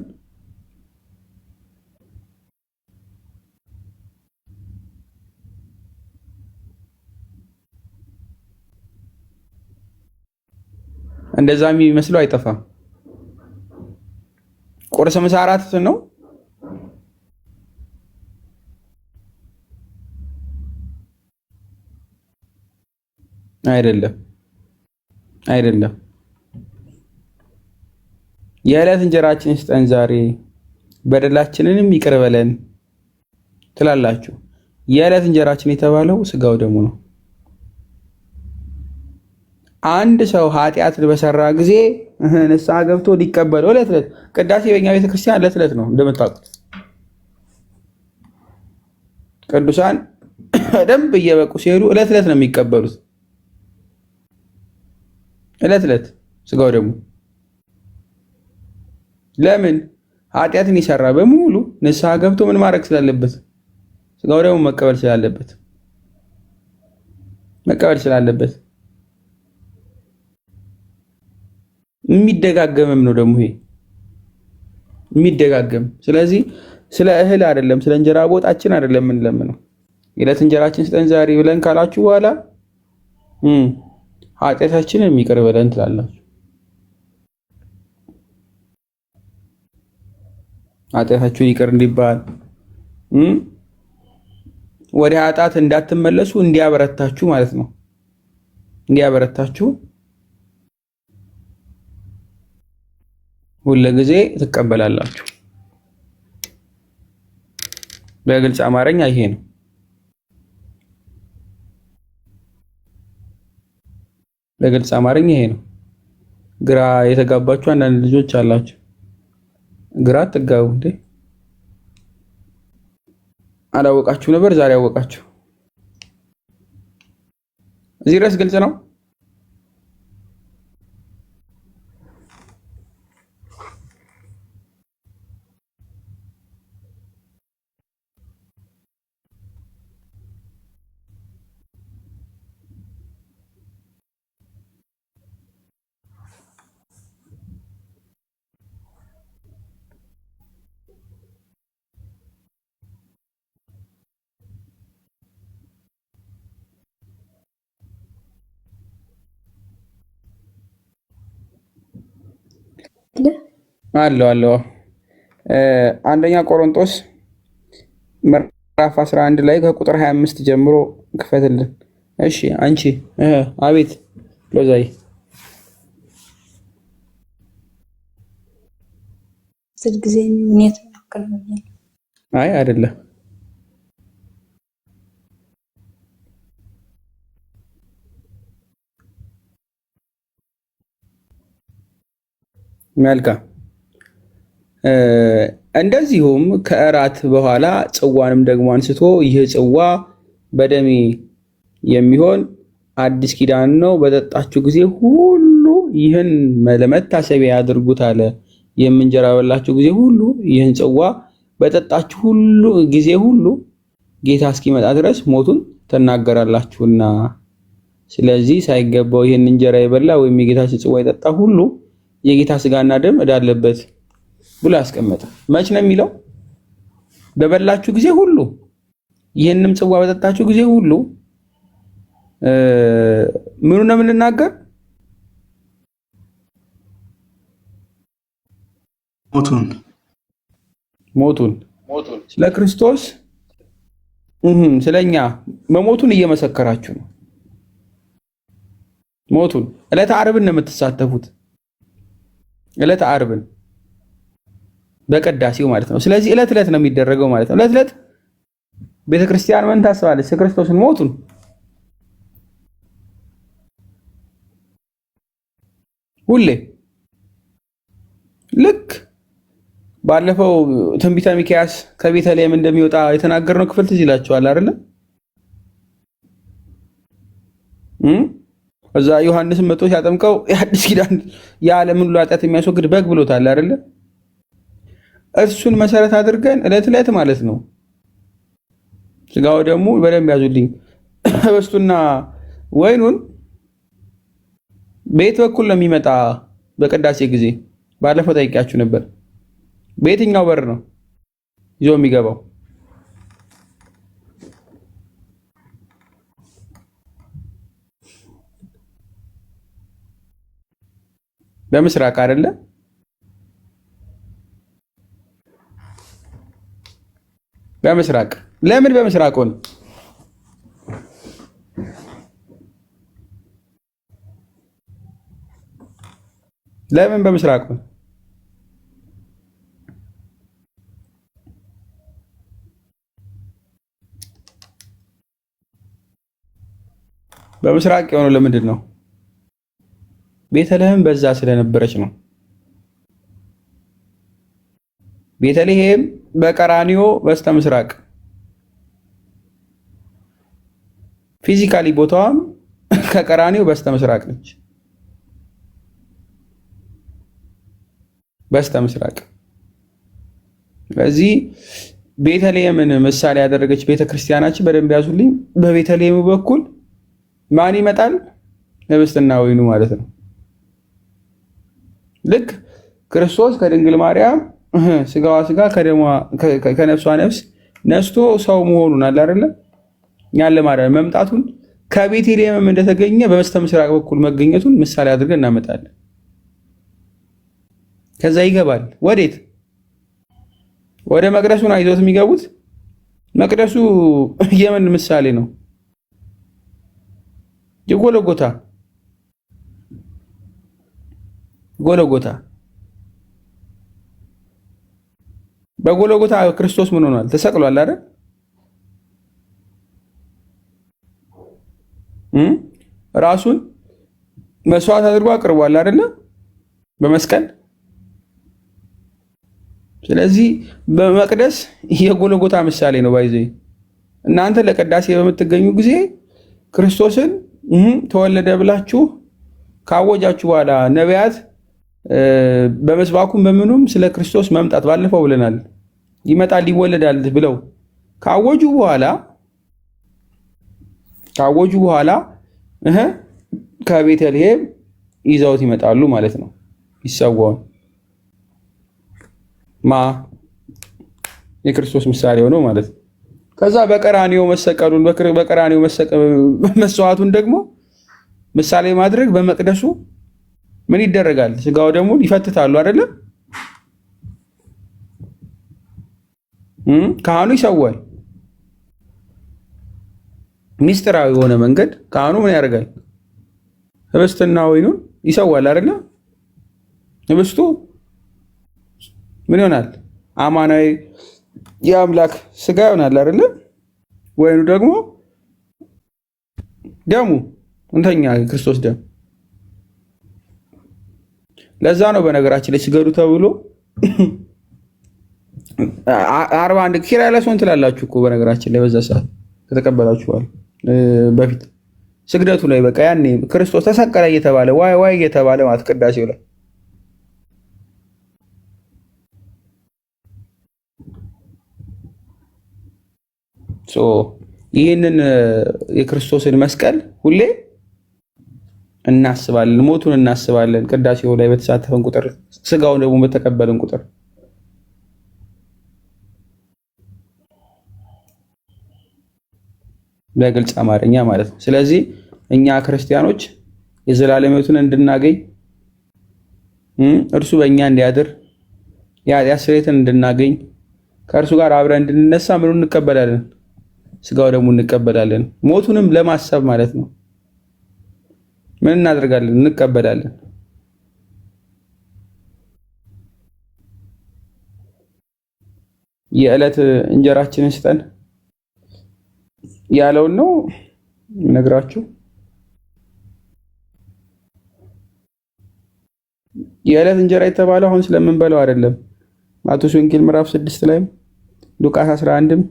እንደዛ የሚመስለው አይጠፋም። ቁርስ፣ ምሳ፣ እራት ነው አይደለም? አይደለም። የዕለት እንጀራችንን ስጠን ዛሬ፣ በደላችንንም ይቅር በለን ትላላችሁ። የዕለት እንጀራችን የተባለው ስጋው ደሙ ነው። አንድ ሰው ኃጢአት በሰራ ጊዜ ንስሐ ገብቶ ሊቀበለው ዕለት ዕለት ቅዳሴ በእኛ ቤተክርስቲያን ዕለት ዕለት ነው እንደምታውቁት። ቅዱሳን ደንብ እየበቁ ሲሄዱ ዕለት ዕለት ነው የሚቀበሉት። ዕለት ዕለት ስጋው ደግሞ ለምን? ኃጢአትን የሰራ በሙሉ ንስሐ ገብቶ ምን ማድረግ ስላለበት? ስጋው ደግሞ መቀበል ስላለበት የሚደጋገምም ነው ደግሞ ይሄ የሚደጋገም። ስለዚህ ስለ እህል አይደለም፣ ስለ እንጀራ ቦታችን አይደለም የምንለምነው። የዕለት እንጀራችን ስጠን ዛሬ ብለን ካላችሁ በኋላ ኃጢአታችንን ይቅር በለን ትላላችሁ። ኃጢአታችሁን ይቅር እንዲባል ወደ ኃጢአት እንዳትመለሱ እንዲያበረታችሁ ማለት ነው። እንዲያበረታችሁ ሁሉ ጊዜ ትቀበላላችሁ። በግልጽ አማርኛ ይሄ ነው። በግልጽ አማርኛ ይሄ ነው። ግራ የተጋባችሁ አንዳንድ ልጆች አላችሁ። ግራ አትጋቡ እንዴ! አላወቃችሁ ነበር፣ ዛሬ አወቃችሁ። እዚህ ድረስ ግልጽ ነው። አለው አንደኛ ቆሮንቶስ ምዕራፍ 11 ላይ ከቁጥር 25 ጀምሮ ክፈትልን። እሺ አንቺ አቤት ሎዛይ ስል ጊዜ ኔት አከራኛል። አይ አይደለም መልካም። እንደዚሁም ከእራት በኋላ ጽዋንም ደግሞ አንስቶ ይህ ጽዋ በደሜ የሚሆን አዲስ ኪዳን ነው፣ በጠጣችሁ ጊዜ ሁሉ ይህን ለመታሰቢያ ያድርጉት አለ። የእንጀራ በላችሁ ጊዜ ሁሉ ይህን ጽዋ በጠጣችሁ ሁሉ ጊዜ ሁሉ ጌታ እስኪመጣ ድረስ ሞቱን ትናገራላችሁና፣ ስለዚህ ሳይገባው ይህን እንጀራ የበላ ወይም የጌታችን ጽዋ የጠጣ ሁሉ የጌታ ስጋና ደም ዕዳ አለበት ብሎ ያስቀመጠ። መች ነው የሚለው? በበላችሁ ጊዜ ሁሉ ይህንም ጽዋ በጠጣችሁ ጊዜ ሁሉ ምኑ ነው የምንናገር? ሞቱን ስለ ክርስቶስ ስለኛ መሞቱን እየመሰከራችሁ ነው። ሞቱን ዕለተ ዓርብን ነው የምትሳተፉት። ዕለተ ዓርብን በቅዳሴው ማለት ነው። ስለዚህ ዕለት ዕለት ነው የሚደረገው ማለት ነው። ዕለት ዕለት ቤተክርስቲያን ምን ታስባለች? የክርስቶስን ሞቱን ሁሌ ልክ ባለፈው ትንቢተ ሚክያስ ከቤተልሔም እንደሚወጣ የተናገርነው ክፍል ትዝ ይላችኋል አይደል? እዛ ዮሐንስን መጥቶ ሲያጠምቀው የአዲስ ኪዳን የዓለምን ሁሉ ኃጢአት የሚያስወግድ በግ ብሎታል አይደል? እሱን መሰረት አድርገን ዕለት ዕለት ማለት ነው ስጋው ደግሞ በደንብ ያዙልኝ ህብስቱና ወይኑን በየት በኩል ነው የሚመጣ? በቅዳሴ ጊዜ ባለፈው ጠይቄያችሁ ነበር። በየትኛው በር ነው ይዞ የሚገባው? በምስራቅ አይደለ? በምስራቅ። ለምን በምስራቅ ሆነ? ለምን በምስራቅ ሆነ? በምስራቅ የሆነው ለምንድን ነው? ቤተልሔም በዛ ስለነበረች ነው። ቤተልሔም በቀራኒዮ በስተ ምስራቅ ፊዚካሊ ቦታዋም ከቀራኒዮ በስተ ምስራቅ ነች። በስተ ምስራቅ። ስለዚህ ቤተልሔምን ምሳሌ ያደረገች ቤተክርስቲያናችን በደንብ ያዙልኝ። በቤተልሔሙ በኩል ማን ይመጣል? ህብስትና ወይኑ ማለት ነው። ልክ ክርስቶስ ከድንግል ማርያም ስጋዋ ስጋ ከነፍሷ ነፍስ ነስቶ ሰው መሆኑን አለ አይደለ? ያለ ማርያም መምጣቱን ከቤተልሔምም እንደተገኘ በመስተ ምስራቅ በኩል መገኘቱን ምሳሌ አድርገን እናመጣለን። ከዛ ይገባል። ወዴት? ወደ መቅደሱ ነው ይዘውት የሚገቡት። መቅደሱ የምን ምሳሌ ነው? የጎለጎታ ጎለጎታ። በጎለጎታ ክርስቶስ ምን ሆኗል? ተሰቅሏል አይደል? ራሱን መስዋዕት አድርጎ አቅርቧል አይደለ? በመስቀል። ስለዚህ በመቅደስ የጎለጎታ ምሳሌ ነው። ባይዘ እናንተ ለቅዳሴ በምትገኙ ጊዜ ክርስቶስን ተወለደ ብላችሁ ካወጃችሁ በኋላ ነቢያት በመስባኩም በምኑም ስለ ክርስቶስ መምጣት ባለፈው ብለናል፣ ይመጣል ይወለዳል ብለው ካወጁ በኋላ ከቤተልሔም ይዘውት ይመጣሉ ማለት ነው። ይሰዋውን የክርስቶስ ምሳሌ ሆነው ማለት ነው። ከዛ በቀራኒዮ መሰቀሉን በቀራኒዮ መስዋዕቱን ደግሞ ምሳሌ ማድረግ በመቅደሱ ምን ይደረጋል? ስጋው ደግሞ ይፈትታሉ አይደለ? ካህኑ ይሰዋል። ሚስጥራዊ የሆነ መንገድ ካህኑ ምን ያደርጋል? ህብስትና ወይኑን ይሰዋል አይደለ? ህብስቱ ምን ይሆናል? አማናዊ የአምላክ ስጋ ይሆናል አይደለ? ወይኑ ደግሞ ደሙ እንተኛ ክርስቶስ ደም። ለዛ ነው በነገራችን ላይ ስገዱ ተብሎ 41 ኪራይ ለሶን ትላላችሁ እኮ በነገራችን ላይ በዛ ሰዓት ከተቀበላችኋል። በፊት ስግደቱ ላይ በቃ ያኔ ክርስቶስ ተሰቀለ እየተባለ ዋይ ዋይ እየተባለ ማለት ቅዳሴው ላይ ይህንን የክርስቶስን መስቀል ሁሌ እናስባለን፣ ሞቱን እናስባለን። ቅዳሴው ላይ በተሳተፈን ቁጥር ስጋውን ደግሞ በተቀበልን ቁጥር በግልጽ አማርኛ ማለት ነው። ስለዚህ እኛ ክርስቲያኖች የዘላለም ሕይወትን እንድናገኝ እርሱ በእኛ እንዲያድር የኃጢአት ስርየትን እንድናገኝ ከእርሱ ጋር አብረን እንድንነሳ ምኑን እንቀበላለን? ስጋው ደግሞ እንቀበላለን። ሞቱንም ለማሰብ ማለት ነው። ምን እናደርጋለን? እንቀበላለን። የዕለት እንጀራችንን ስጠን ያለውን ነው ነግራችሁ። የዕለት እንጀራ የተባለው አሁን ስለምንበላው አይደለም። ማቴዎስ ወንጌል ምዕራፍ 6 ላይ ሉቃስ 11ም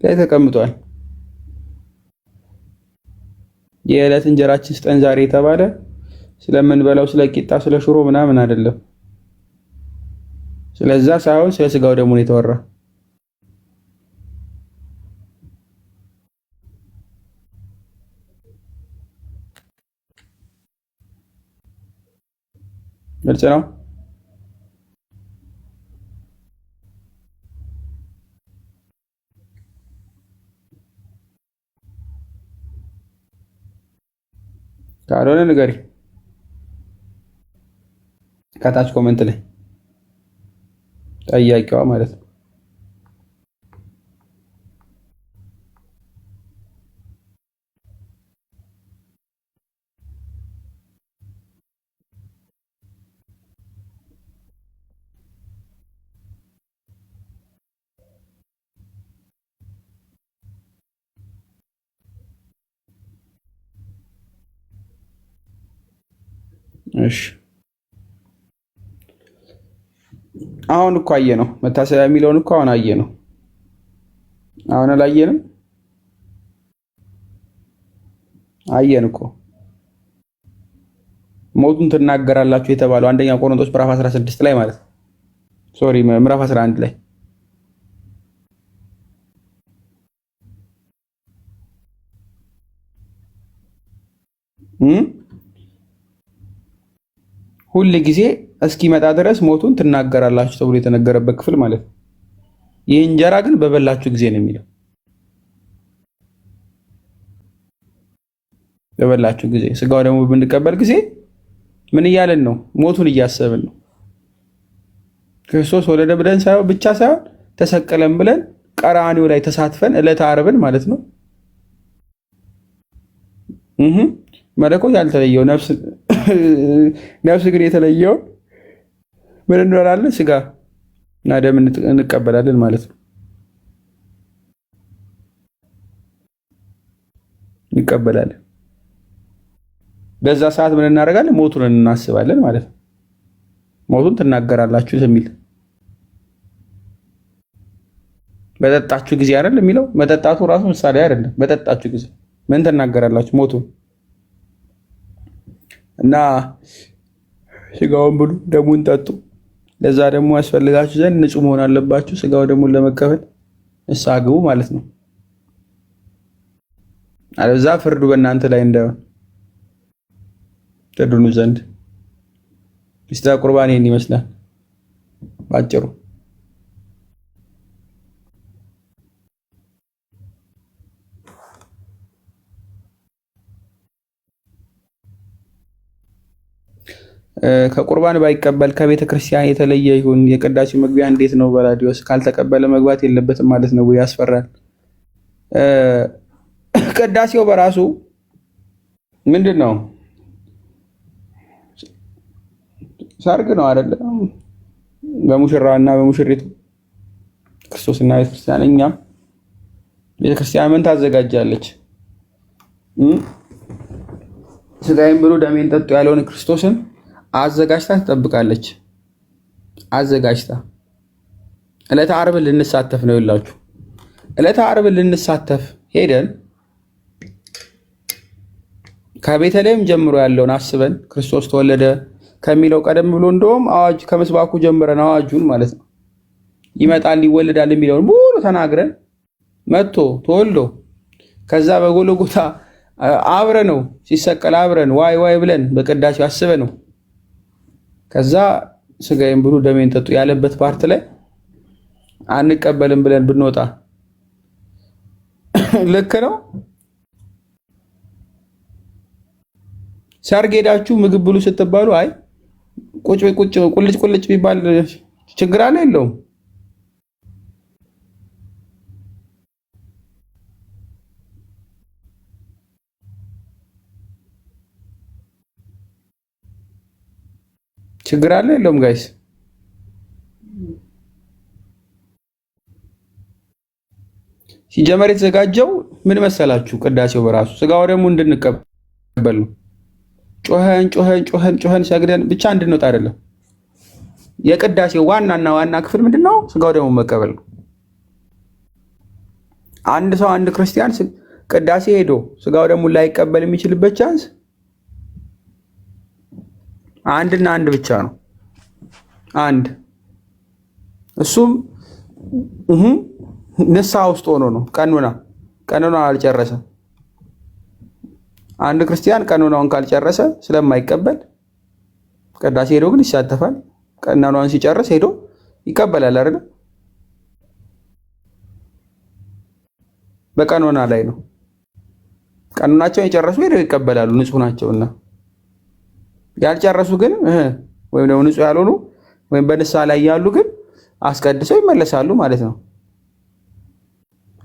ላይ ተቀምጧል። የዕለት እንጀራችን ስጠን ዛሬ የተባለ ስለምንበላው ስለ ቂጣ ስለ ሽሮ ምናምን አይደለም። ስለዛ ሳይሆን ስለ ስጋው ደግሞ ነው የተወራ። ግልጽ ነው። ካልሆነ ንገሪ ከታች ኮሜንት ላይ ጠያቂዋ ማለት ነው። እሺ አሁን እኮ አየ ነው መታሰቢያ የሚለውን እኮ አሁን አየ ነው። አሁን አላየንም? አየን እኮ ሞቱን ትናገራላችሁ የተባለው አንደኛ ቆሮንቶስ ምዕራፍ 16 ላይ ማለት ነው። ሶሪ ምዕራፍ 11 ላይ ሁል ጊዜ እስኪመጣ ድረስ ሞቱን ትናገራላችሁ ተብሎ የተነገረበት ክፍል ማለት ነው። ይህ እንጀራ ግን በበላችሁ ጊዜ ነው የሚለው። በበላችሁ ጊዜ ስጋው ደግሞ ብንቀበል ጊዜ ምን እያለን ነው? ሞቱን እያሰብን ነው። ክርስቶስ ወለደ ብለን ሳይሆን ብቻ ሳይሆን ተሰቀለም ብለን ቀራንዮ ላይ ተሳትፈን ዕለተ ዓርብን ማለት ነው መለኮት ያልተለየው ነፍስ ግን የተለየው ምን እንሆናለን? ስጋ እና ደም እንቀበላለን ማለት ነው። እንቀበላለን። በዛ ሰዓት ምን እናደርጋለን? ሞቱን እናስባለን ማለት ነው። ሞቱን ትናገራላችሁ የሚል በጠጣችሁ ጊዜ አይደል የሚለው። መጠጣቱ ራሱ ምሳሌ አይደለም። በጠጣችሁ ጊዜ ምን ትናገራላችሁ? ሞቱን እና ስጋውን ብሉ ደሙን ጠጡ። ለዛ ደግሞ ያስፈልጋችሁ ዘንድ ንጹህ መሆን አለባችሁ። ስጋው ደሙን ለመቀበል ንስሐ ግቡ ማለት ነው። አለዛ ፍርዱ በእናንተ ላይ እንዳይሆን ትድኑ ዘንድ። ምስጢረ ቁርባን ይህን ይመስላል ባጭሩ። ከቁርባን ባይቀበል ከቤተ ክርስቲያን የተለየ ይሁን። የቅዳሴው መግቢያ እንዴት ነው? በራዲዮስ ካልተቀበለ መግባት የለበትም ማለት ነው። ያስፈራል። ቅዳሴው በራሱ ምንድን ነው? ሰርግ ነው አይደለ? በሙሽራና በሙሽሪት ክርስቶስና ቤተክርስቲያን። እኛም ቤተክርስቲያን ምን ታዘጋጃለች? ስጋዬን ብሉ ደሜን ጠጡ ያለውን ክርስቶስን አዘጋጅታ ትጠብቃለች። አዘጋጅታ ዕለተ ዓርብ ልንሳተፍ ነው ይላችሁ። ዕለተ ዓርብ ልንሳተፍ ሄደን ከቤተልሔም ጀምሮ ያለውን አስበን ክርስቶስ ተወለደ ከሚለው ቀደም ብሎ እንደውም አዋጅ ከምስባኩ ጀምረን አዋጁን ማለት ነው ይመጣል ይወለዳል የሚለውን ሙሉ ተናግረን መጥቶ ተወልዶ ከዛ በጎልጎታ አብረ ነው ሲሰቀል አብረን ዋይ ዋይ ብለን በቅዳሴው አስበ ነው ከዛ ስጋዬን ብሉ ደሜን ጠጡ ያለበት ፓርት ላይ አንቀበልም ብለን ብንወጣ ልክ ነው? ሰርግ ሄዳችሁ ምግብ ብሉ ስትባሉ አይ ቁጭ ቁልጭ ቢባል ችግር አለ የለውም? ችግር አለ የለውም? ጋይስ ሲጀመር የተዘጋጀው ምን መሰላችሁ? ቅዳሴው በራሱ ስጋው ደግሞ እንድንቀበል ነው። ጮኸን ሰግደን ብቻ እንድንወጣ አይደለም። የቅዳሴው ዋና ክፍል ምንድነው? ስጋው ደግሞ መቀበል ነው። አንድ ሰው አንድ ክርስቲያን ቅዳሴ ሄዶ ስጋው ደግሞ ላይቀበል የሚችልበት ቻንስ አንድና አንድ ብቻ ነው። አንድ እሱም ንስሐ ውስጥ ሆኖ ነው። ቀኖና አልጨረሰም። አንድ ክርስቲያን ቀኖናውን ካልጨረሰ ስለማይቀበል ቅዳሴ ሄዶ ግን ይሳተፋል። ቀኖናውን ሲጨርስ ሄዶ ይቀበላል አይደል? በቀኖና ላይ ነው። ቀኖናቸውን የጨረሱ ሄደው ይቀበላሉ፣ ንጹህ ናቸውና። ያልጨረሱ ግን ወይም ደግሞ ንጹህ ያልሆኑ ወይም በንስሐ ላይ ያሉ ግን አስቀድሰው ይመለሳሉ ማለት ነው።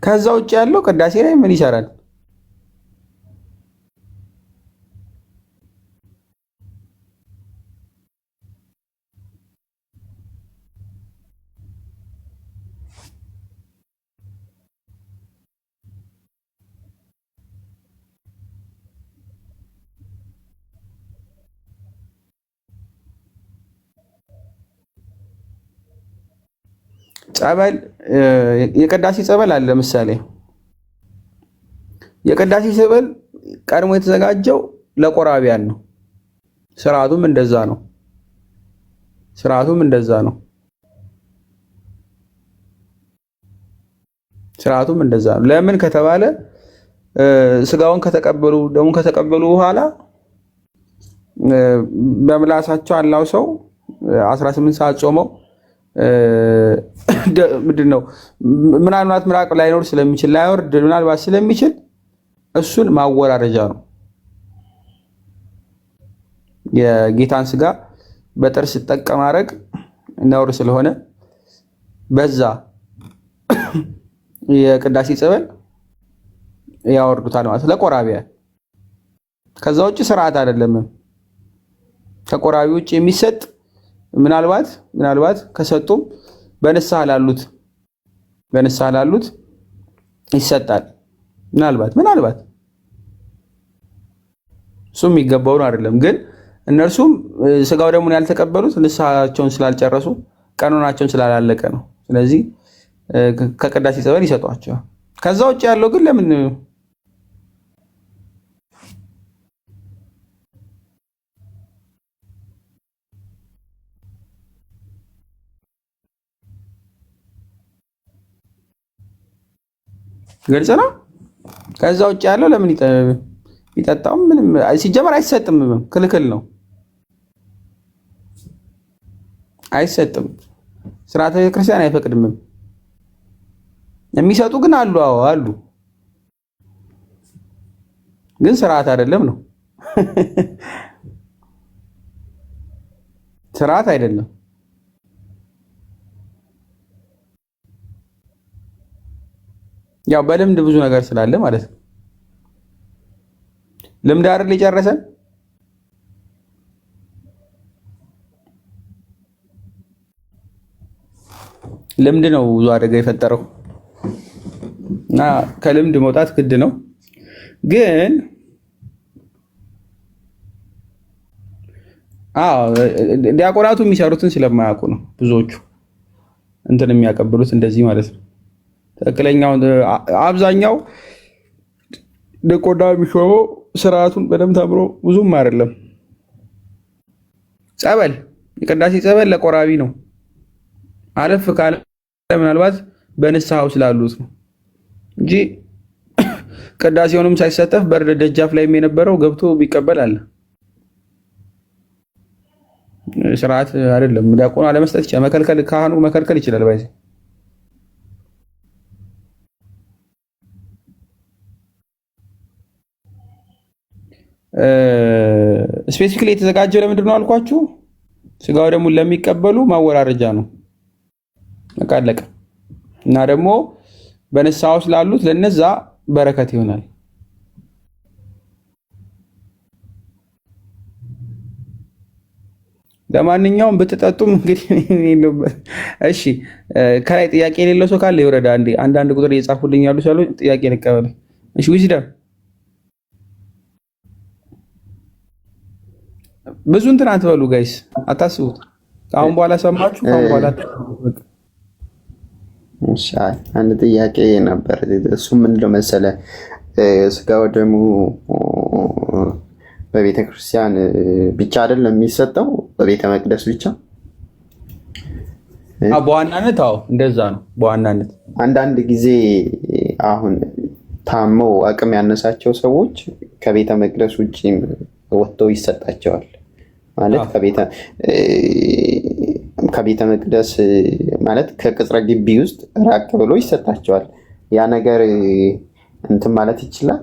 ከዛ ውጭ ያለው ቅዳሴ ላይ ምን ይሰራል? ጸበል የቅዳሴ ጸበል አለ። ለምሳሌ የቅዳሴ ጸበል ቀድሞ የተዘጋጀው ለቆራቢያን ነው። ስርዓቱም እንደዛ ነው። ስርዓቱም እንደዛ ነው። ለምን ከተባለ ስጋውን ከተቀበሉ ደሙን ከተቀበሉ በኋላ በምላሳቸው አላው ሰው 18 ሰዓት ጾመው ምንድነው ምናልባት ምራቅ ላይኖር ስለሚችል ላይወርድ ምናልባት ስለሚችል እሱን ማወራረጃ ነው። የጌታን ስጋ በጥርስ ተጠቀም ማድረግ ነውር ስለሆነ በዛ የቅዳሴ ጸበል ያወርዱታል ማለት ለቆራቢያን። ከዛ ውጭ ስርዓት አይደለም። ከቆራቢ ውጭ የሚሰጥ ምናልባት ከሰጡም በንስሐ ላሉት ይሰጣል። ምናልባት እሱም የሚገባውን አይደለም። ግን እነርሱም ስጋው ደሙን ያልተቀበሉት ንስሐቸውን ስላልጨረሱ ቀኖናቸውን ስላላለቀ ነው። ስለዚህ ከቅዳሴ ጸበል ይሰጧቸዋል። ከዛ ውጭ ያለው ግን ለምን ግልጽ ነው። ከዛ ውጭ ያለው ለምን ይጠጣም? ምንም ሲጀመር አይሰጥም። ክልክል ነው፣ አይሰጥም። ስርዓተ ቤተክርስቲያን አይፈቅድም። የሚሰጡ ግን አሉ፣ ግን ስርዓት አይደለም ነው። ስርዓት አይደለም። ያው በልምድ ብዙ ነገር ስላለ ማለት ነው። ልምድ አይደል የጨረሰን። ልምድ ነው ብዙ አደጋ የፈጠረው እና ከልምድ መውጣት ግድ ነው። ግን ዲያቆናቱ የሚሰሩትን ስለማያውቁ ነው ብዙዎቹ እንትን የሚያቀብሉት እንደዚህ ማለት ነው። ትክክለኛው አብዛኛው ዲያቆና የሚሾመው ስርዓቱን በደንብ ተምሮ ብዙም አይደለም። ጸበል፣ የቅዳሴ ጸበል ለቆራቢ ነው። አለፍ ካለ ምናልባት በንስሐው ስላሉት ነው እንጂ ቅዳሴውንም ሳይሳተፍ በር ደጃፍ ላይ የነበረው ገብቶ ቢቀበል አለ። ስርዓት አይደለም። ዲያቆኑ አለመስጠት ይችላል፣ መከልከል፣ ካህኑ መከልከል ይችላል። ባይዘ ስፔሲፊክሊ የተዘጋጀው ለምንድን ነው አልኳችሁ? ስጋው ደግሞ ለሚቀበሉ ማወራረጃ ነው። በቃ አለቀ። እና ደግሞ በንስሐ ውስጥ ላሉት ለነዛ በረከት ይሆናል። ለማንኛውም ብትጠጡም እንግዲህ እሺ። ከላይ ጥያቄ የሌለው ሰው ካለ ይወረዳ። አንዳንድ ቁጥር እየጻፉልኝ ያሉ ሰው ጥያቄ ልቀበል። እሺ ዊዝደም ብዙ እንትን አትበሉ ጋይስ፣ አታስቡት። ከአሁን በኋላ ሰማችሁ፣ ከአሁን በኋላ አንድ ጥያቄ ነበር። እሱ ምንድነው መሰለ ስጋው ደግሞ በቤተ ክርስቲያን ብቻ አይደለም የሚሰጠው፣ በቤተ መቅደስ ብቻ በዋናነት? አዎ እንደዛ ነው በዋናነት። አንዳንድ ጊዜ አሁን ታመው አቅም ያነሳቸው ሰዎች ከቤተ መቅደስ ውጭ ወጥተው ይሰጣቸዋል። ማለት ከቤተ መቅደስ ማለት ከቅጽረ ግቢ ውስጥ ራቅ ብሎ ይሰጣቸዋል። ያ ነገር እንትን ማለት ይችላል፣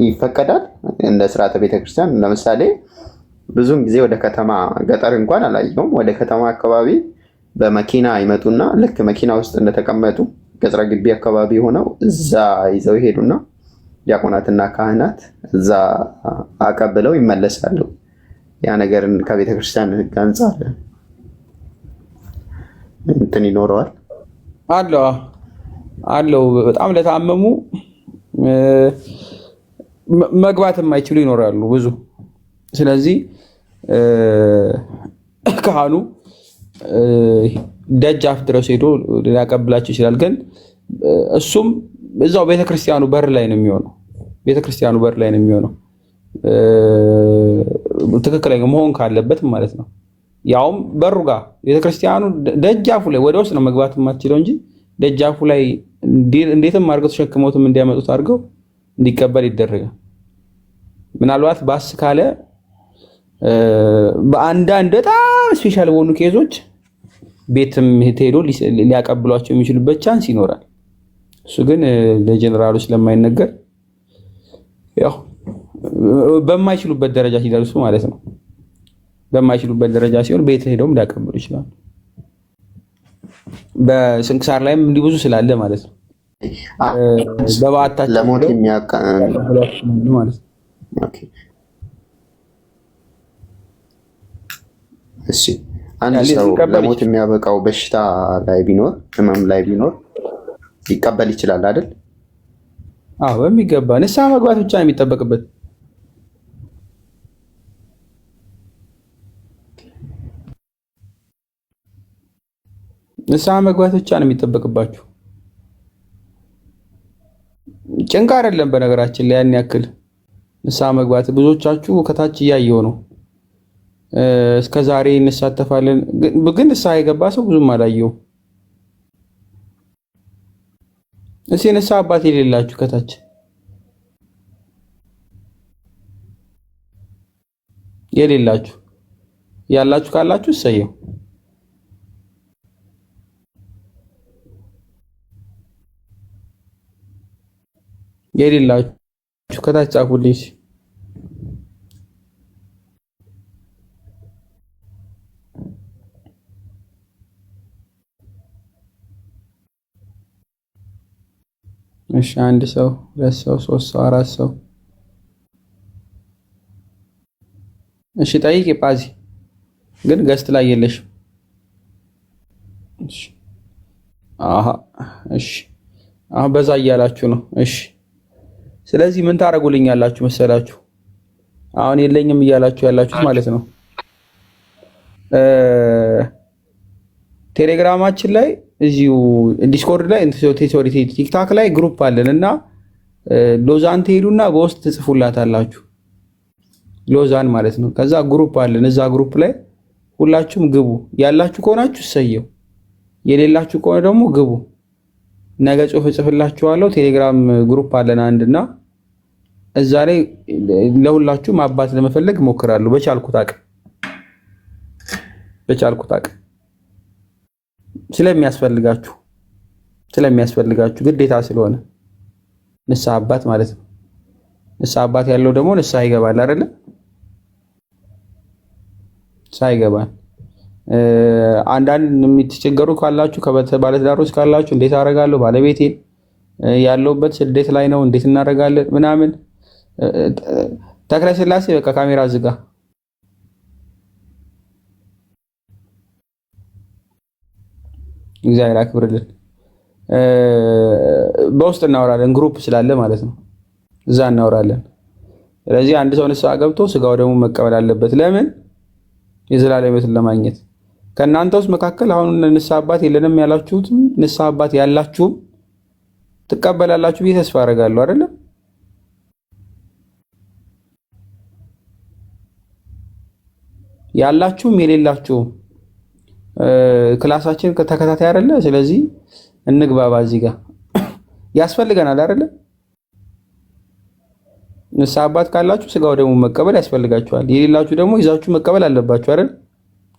ይፈቀዳል እንደ ስርዓተ ቤተክርስቲያን። ለምሳሌ ብዙውን ጊዜ ወደ ከተማ፣ ገጠር እንኳን አላየውም፣ ወደ ከተማ አካባቢ በመኪና ይመጡና ልክ መኪና ውስጥ እንደተቀመጡ ቅጽረ ግቢ አካባቢ ሆነው እዛ ይዘው ይሄዱና ዲያቆናትና ካህናት እዛ አቀብለው ይመለሳሉ። ያ ነገር ከቤተክርስቲያን ሕግ አንጻር እንትን ይኖረዋል አለው። በጣም ለታመሙ መግባት የማይችሉ ይኖራሉ ብዙ። ስለዚህ ካህኑ ደጃፍ ድረስ ሄዶ ሊያቀብላቸው ይችላል። ግን እሱም እዛው ቤተክርስቲያኑ በር ላይ ነው የሚሆነው። ቤተክርስቲያኑ በር ላይ ነው የሚሆነው ትክክለኛ መሆን ካለበት ማለት ነው። ያውም በሩ ጋር ቤተክርስቲያኑ ደጃፉ ላይ ወደ ውስጥ ነው መግባት የማትችለው እንጂ ደጃፉ ላይ እንዴትም አድርገው ተሸክመውትም እንዲያመጡት አድርገው እንዲቀበል ይደረጋል። ምናልባት ባስ ካለ በአንዳንድ በጣም ስፔሻል በሆኑ ኬዞች ቤትም ሄዶ ሊያቀብሏቸው የሚችሉበት ቻንስ ይኖራል። እሱ ግን ለጀነራሉ ስለማይነገር ያው በማይችሉበት ደረጃ ሲደርሱ ማለት ነው። በማይችሉበት ደረጃ ሲሆን ቤት ሄደውም ሊያቀብሉ ይችላሉ። በስንክሳር ላይም እንዲህ ብዙ ስላለ ማለት ነው። በባታቸው ለሞት የሚያቀርብ ማለት ነው። ኦኬ እሺ። አንድ ሰው ለሞት የሚያበቃው በሽታ ላይ ቢኖር፣ ህመም ላይ ቢኖር ሊቀበል ይችላል አይደል? አዎ በሚገባ ንስሐ መግባት ብቻ ነው የሚጠበቅበት። ንስሐ መግባት ብቻ ነው የሚጠበቅባችሁ። ጭንቅ አይደለም። በነገራችን ላይ ያን ያክል ንስሐ መግባት ብዙዎቻችሁ ከታች እያየው ነው። እስከ ዛሬ እንሳተፋለን፣ ግን ንስሐ የገባ ሰው ብዙም አላየው። እስኪ ንስሐ አባት የሌላችሁ ከታች የሌላችሁ ያላችሁ ካላችሁ እሰየው። የሌላችሁ ከታች ጻፉልኝ። እሺ፣ አንድ ሰው፣ ሁለት ሰው፣ ሶስት ሰው፣ አራት ሰው። እሺ፣ ጠይቂ ጳዚ። ግን ገስት ላይ የለሽም። እሺ፣ አሃ፣ እሺ። አሁን በዛ እያላችሁ ነው። እሺ፣ ስለዚህ ምን ታደርጉልኛላችሁ መሰላችሁ? አሁን የለኝም እያላችሁ ያላችሁት ማለት ነው። ቴሌግራማችን ላይ እዚሁ ዲስኮርድ ላይ ቲክታክ ላይ ግሩፕ አለን እና ሎዛን ትሄዱና በውስጥ ትጽፉላታላችሁ። ሎዛን ማለት ነው። ከዛ ግሩፕ አለን። እዛ ግሩፕ ላይ ሁላችሁም ግቡ። ያላችሁ ከሆናችሁ እሰየው፣ የሌላችሁ ከሆነ ደግሞ ግቡ። ነገ ጽሁፍ እጽፍላችኋለሁ። ቴሌግራም ግሩፕ አለን አንድና እዛ ላይ ለሁላችሁም አባት ለመፈለግ እሞክራለሁ በቻልኩት አቅም ስለሚያስፈልጋችሁ ግዴታ ስለሆነ ንስሐ አባት ማለት ነው። ንስሐ አባት ያለው ደግሞ ንስሐ ይገባል አይደለ? ንስሐ ይገባል። አንዳንድ የምትቸገሩ ካላችሁ ከባለትዳሮች ካላችሁ እንዴት አደርጋለሁ ባለቤቴ ያለውበት ስደት ላይ ነው እንዴት እናደርጋለን ምናምን ተክለ ስላሴ በቃ ካሜራ ዝጋ። እግዚአብሔር አክብርልን። በውስጥ እናወራለን፣ ግሩፕ ስላለ ማለት ነው። እዛ እናወራለን። ስለዚህ አንድ ሰው ንስሐ ገብቶ ስጋው ደግሞ መቀበል አለበት። ለምን? የዘላለም ሕይወትን ለማግኘት። ከእናንተ ውስጥ መካከል አሁን ንስሐ አባት የለንም ያላችሁትም ንስሐ አባት ያላችሁም ትቀበላላችሁ ብዬ ተስፋ አደርጋለሁ። አይደለም? ያላችሁም የሌላችሁም ክላሳችን ተከታታይ አይደለ? ስለዚህ እንግባባ። እዚህ ጋር ያስፈልገናል አይደለ? ንስሐ አባት ካላችሁ ስጋው ደግሞ መቀበል ያስፈልጋችኋል። የሌላችሁ ደግሞ ይዛችሁ መቀበል አለባችሁ አይደል?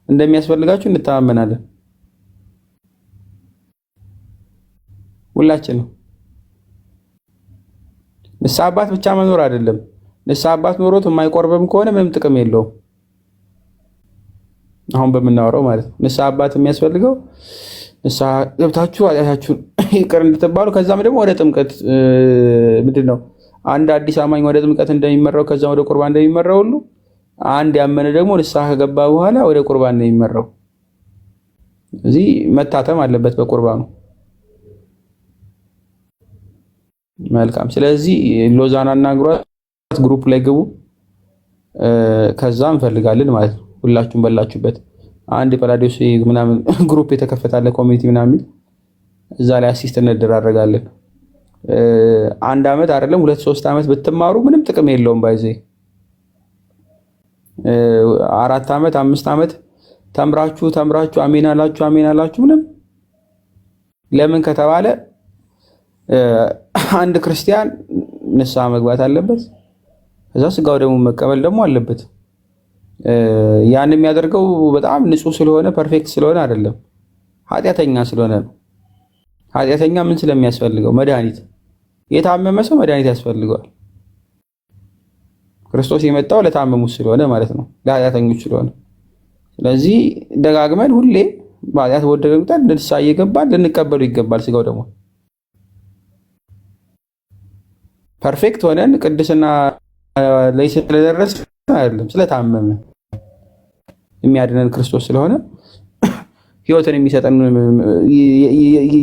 እንደሚያስፈልጋችሁ እንተማመናለን ሁላችንም። ንስሐ አባት ብቻ መኖር አይደለም። ንስሐ አባት ኖሮት የማይቆርብም ከሆነ ምንም ጥቅም የለውም። አሁን በምናወራው ማለት ነው። ንስሐ አባት የሚያስፈልገው ንስሐ ገብታችሁ ኃጢአታችሁን ይቅር እንድትባሉ ከዛም ደግሞ ወደ ጥምቀት ምንድነው አንድ አዲስ አማኝ ወደ ጥምቀት እንደሚመራው ከዛ ወደ ቁርባን እንደሚመራው ሁሉ አንድ ያመነ ደግሞ ንስሐ ከገባ በኋላ ወደ ቁርባን ነው የሚመራው። እዚህ መታተም አለበት በቁርባኑ። መልካም። ስለዚህ ሎዛና አናግሯት፣ ግሩፕ ላይ ግቡ። ከዛ እንፈልጋለን ማለት ነው። ሁላችሁም በላችሁበት አንድ ጳላዲዮስ ምናምን ግሩፕ የተከፈታለ ኮሚኒቲ ምናምን እዛ ላይ አሲስት እንደራረጋለን። አንድ አመት አይደለም 2-3 አመት ብትማሩ ምንም ጥቅም የለውም። ባይዜ 4 አመት 5 አመት ተምራችሁ አሜን አላችሁ ምንም። ለምን ከተባለ አንድ ክርስቲያን ንስሐ መግባት አለበት። ከዛ ስጋው ደግሞ መቀበል ደግሞ አለበት። ያን የሚያደርገው በጣም ንጹህ ስለሆነ ፐርፌክት ስለሆነ አይደለም፣ ኃጢአተኛ ስለሆነ ነው። ኃጢአተኛ ምን ስለሚያስፈልገው? መድኃኒት። የታመመ ሰው መድኃኒት ያስፈልገዋል። ክርስቶስ የመጣው ለታመሙት ስለሆነ ማለት ነው፣ ለኃጢአተኞች ስለሆነ። ስለዚህ ደጋግመን ሁሌ በኃጢአት በወደቅን ቁጥር ንስሐ እየገባን ልንቀበሉ ይገባል። ስጋው ደግሞ ፐርፌክት ሆነን ቅድስና ላይ ስለደረስ አይደለም፣ ስለታመመ የሚያድነን ክርስቶስ ስለሆነ ህይወትን የሚሰጠን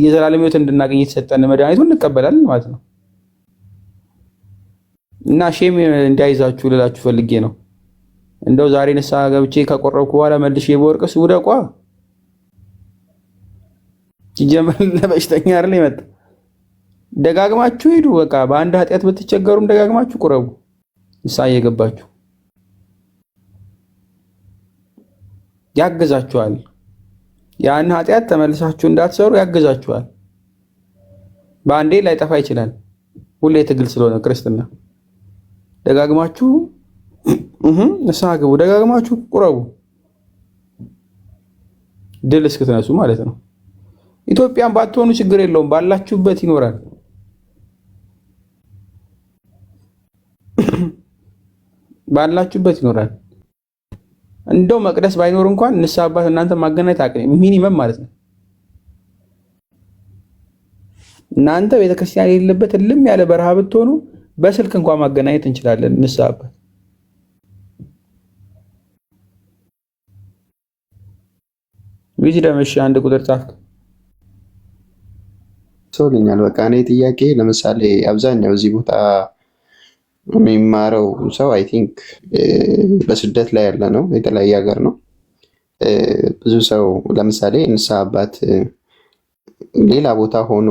የዘላለም ህይወት እንድናገኝ የተሰጠን መድኃኒቱን እንቀበላለን ማለት ነው። እና ሼም እንዳይዛችሁ ልላችሁ ፈልጌ ነው። እንደው ዛሬ ንስሐ ገብቼ ከቆረብኩ በኋላ መልሼ በወርቅስ ውደቋ ሲጀመር ለበሽተኛ አይደል ይመጣ። ደጋግማችሁ ሂዱ። በቃ በአንድ ኃጢአት ብትቸገሩም ደጋግማችሁ ቁረቡ። ንስሐ እየገባችሁ ያግዛችኋል። ያን ኃጢአት ተመልሳችሁ እንዳትሰሩ ያግዛችኋል። በአንዴ ላይጠፋ ይችላል። ሁሌ ትግል ስለሆነ ክርስትና ደጋግማችሁ ንስሐ ግቡ፣ ደጋግማችሁ ቁረቡ፣ ድል እስክትነሱ ማለት ነው። ኢትዮጵያን ባትሆኑ ችግር የለውም፣ ባላችሁበት ይኖራል። ባላችሁበት ይኖራል። እንደው መቅደስ ባይኖር እንኳን ንስሐ አባት እናንተ ማገናኘት አቅም ሚኒመም ማለት ነው። እናንተ ቤተክርስቲያን የሌለበት እልም ያለ በረሃ ብትሆኑ በስልክ እንኳን ማገናኘት እንችላለን። ንስሐ አባት ዊዝደም። እሺ አንድ ቁጥር ጻፍክ ሰውልኛል። በቃ እኔ ጥያቄ ለምሳሌ አብዛኛው እዚህ ቦታ የሚማረው ሰው አይ ቲንክ በስደት ላይ ያለ ነው፣ የተለያየ ሀገር ነው። ብዙ ሰው ለምሳሌ ንስሐ አባት ሌላ ቦታ ሆኖ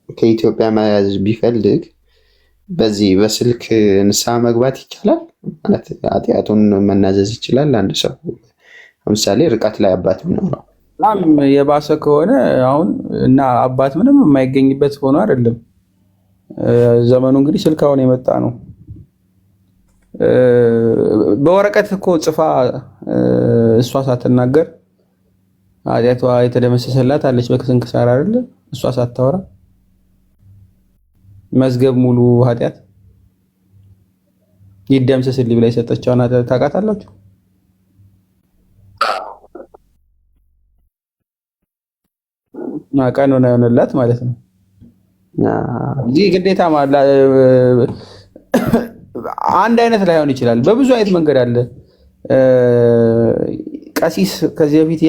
ከኢትዮጵያ መያዝ ቢፈልግ በዚህ በስልክ ንስሐ መግባት ይቻላል ማለት ኃጢአቱን መናዘዝ ይችላል። አንድ ሰው ለምሳሌ ርቀት ላይ አባት ነው በጣም የባሰ ከሆነ አሁን እና አባት ምንም የማይገኝበት ሆኖ አይደለም ዘመኑ። እንግዲህ ስልክ አሁን የመጣ ነው። በወረቀት እኮ ጽፋ እሷ ሳትናገር ኃጢአቷ የተደመሰሰላት አለች በስንክሳር አይደለ? እሷ ሳታወራ መዝገብ ሙሉ ኃጢአት ይደምሰስልኝ ብላ የሰጠችውን ታውቃታላችሁ? ቀን ሆነላት ማለት ነው። እዚህ ግዴታ አንድ አይነት ላይሆን ይችላል። በብዙ አይነት መንገድ አለ። ቀሲስ ከዚህ በፊት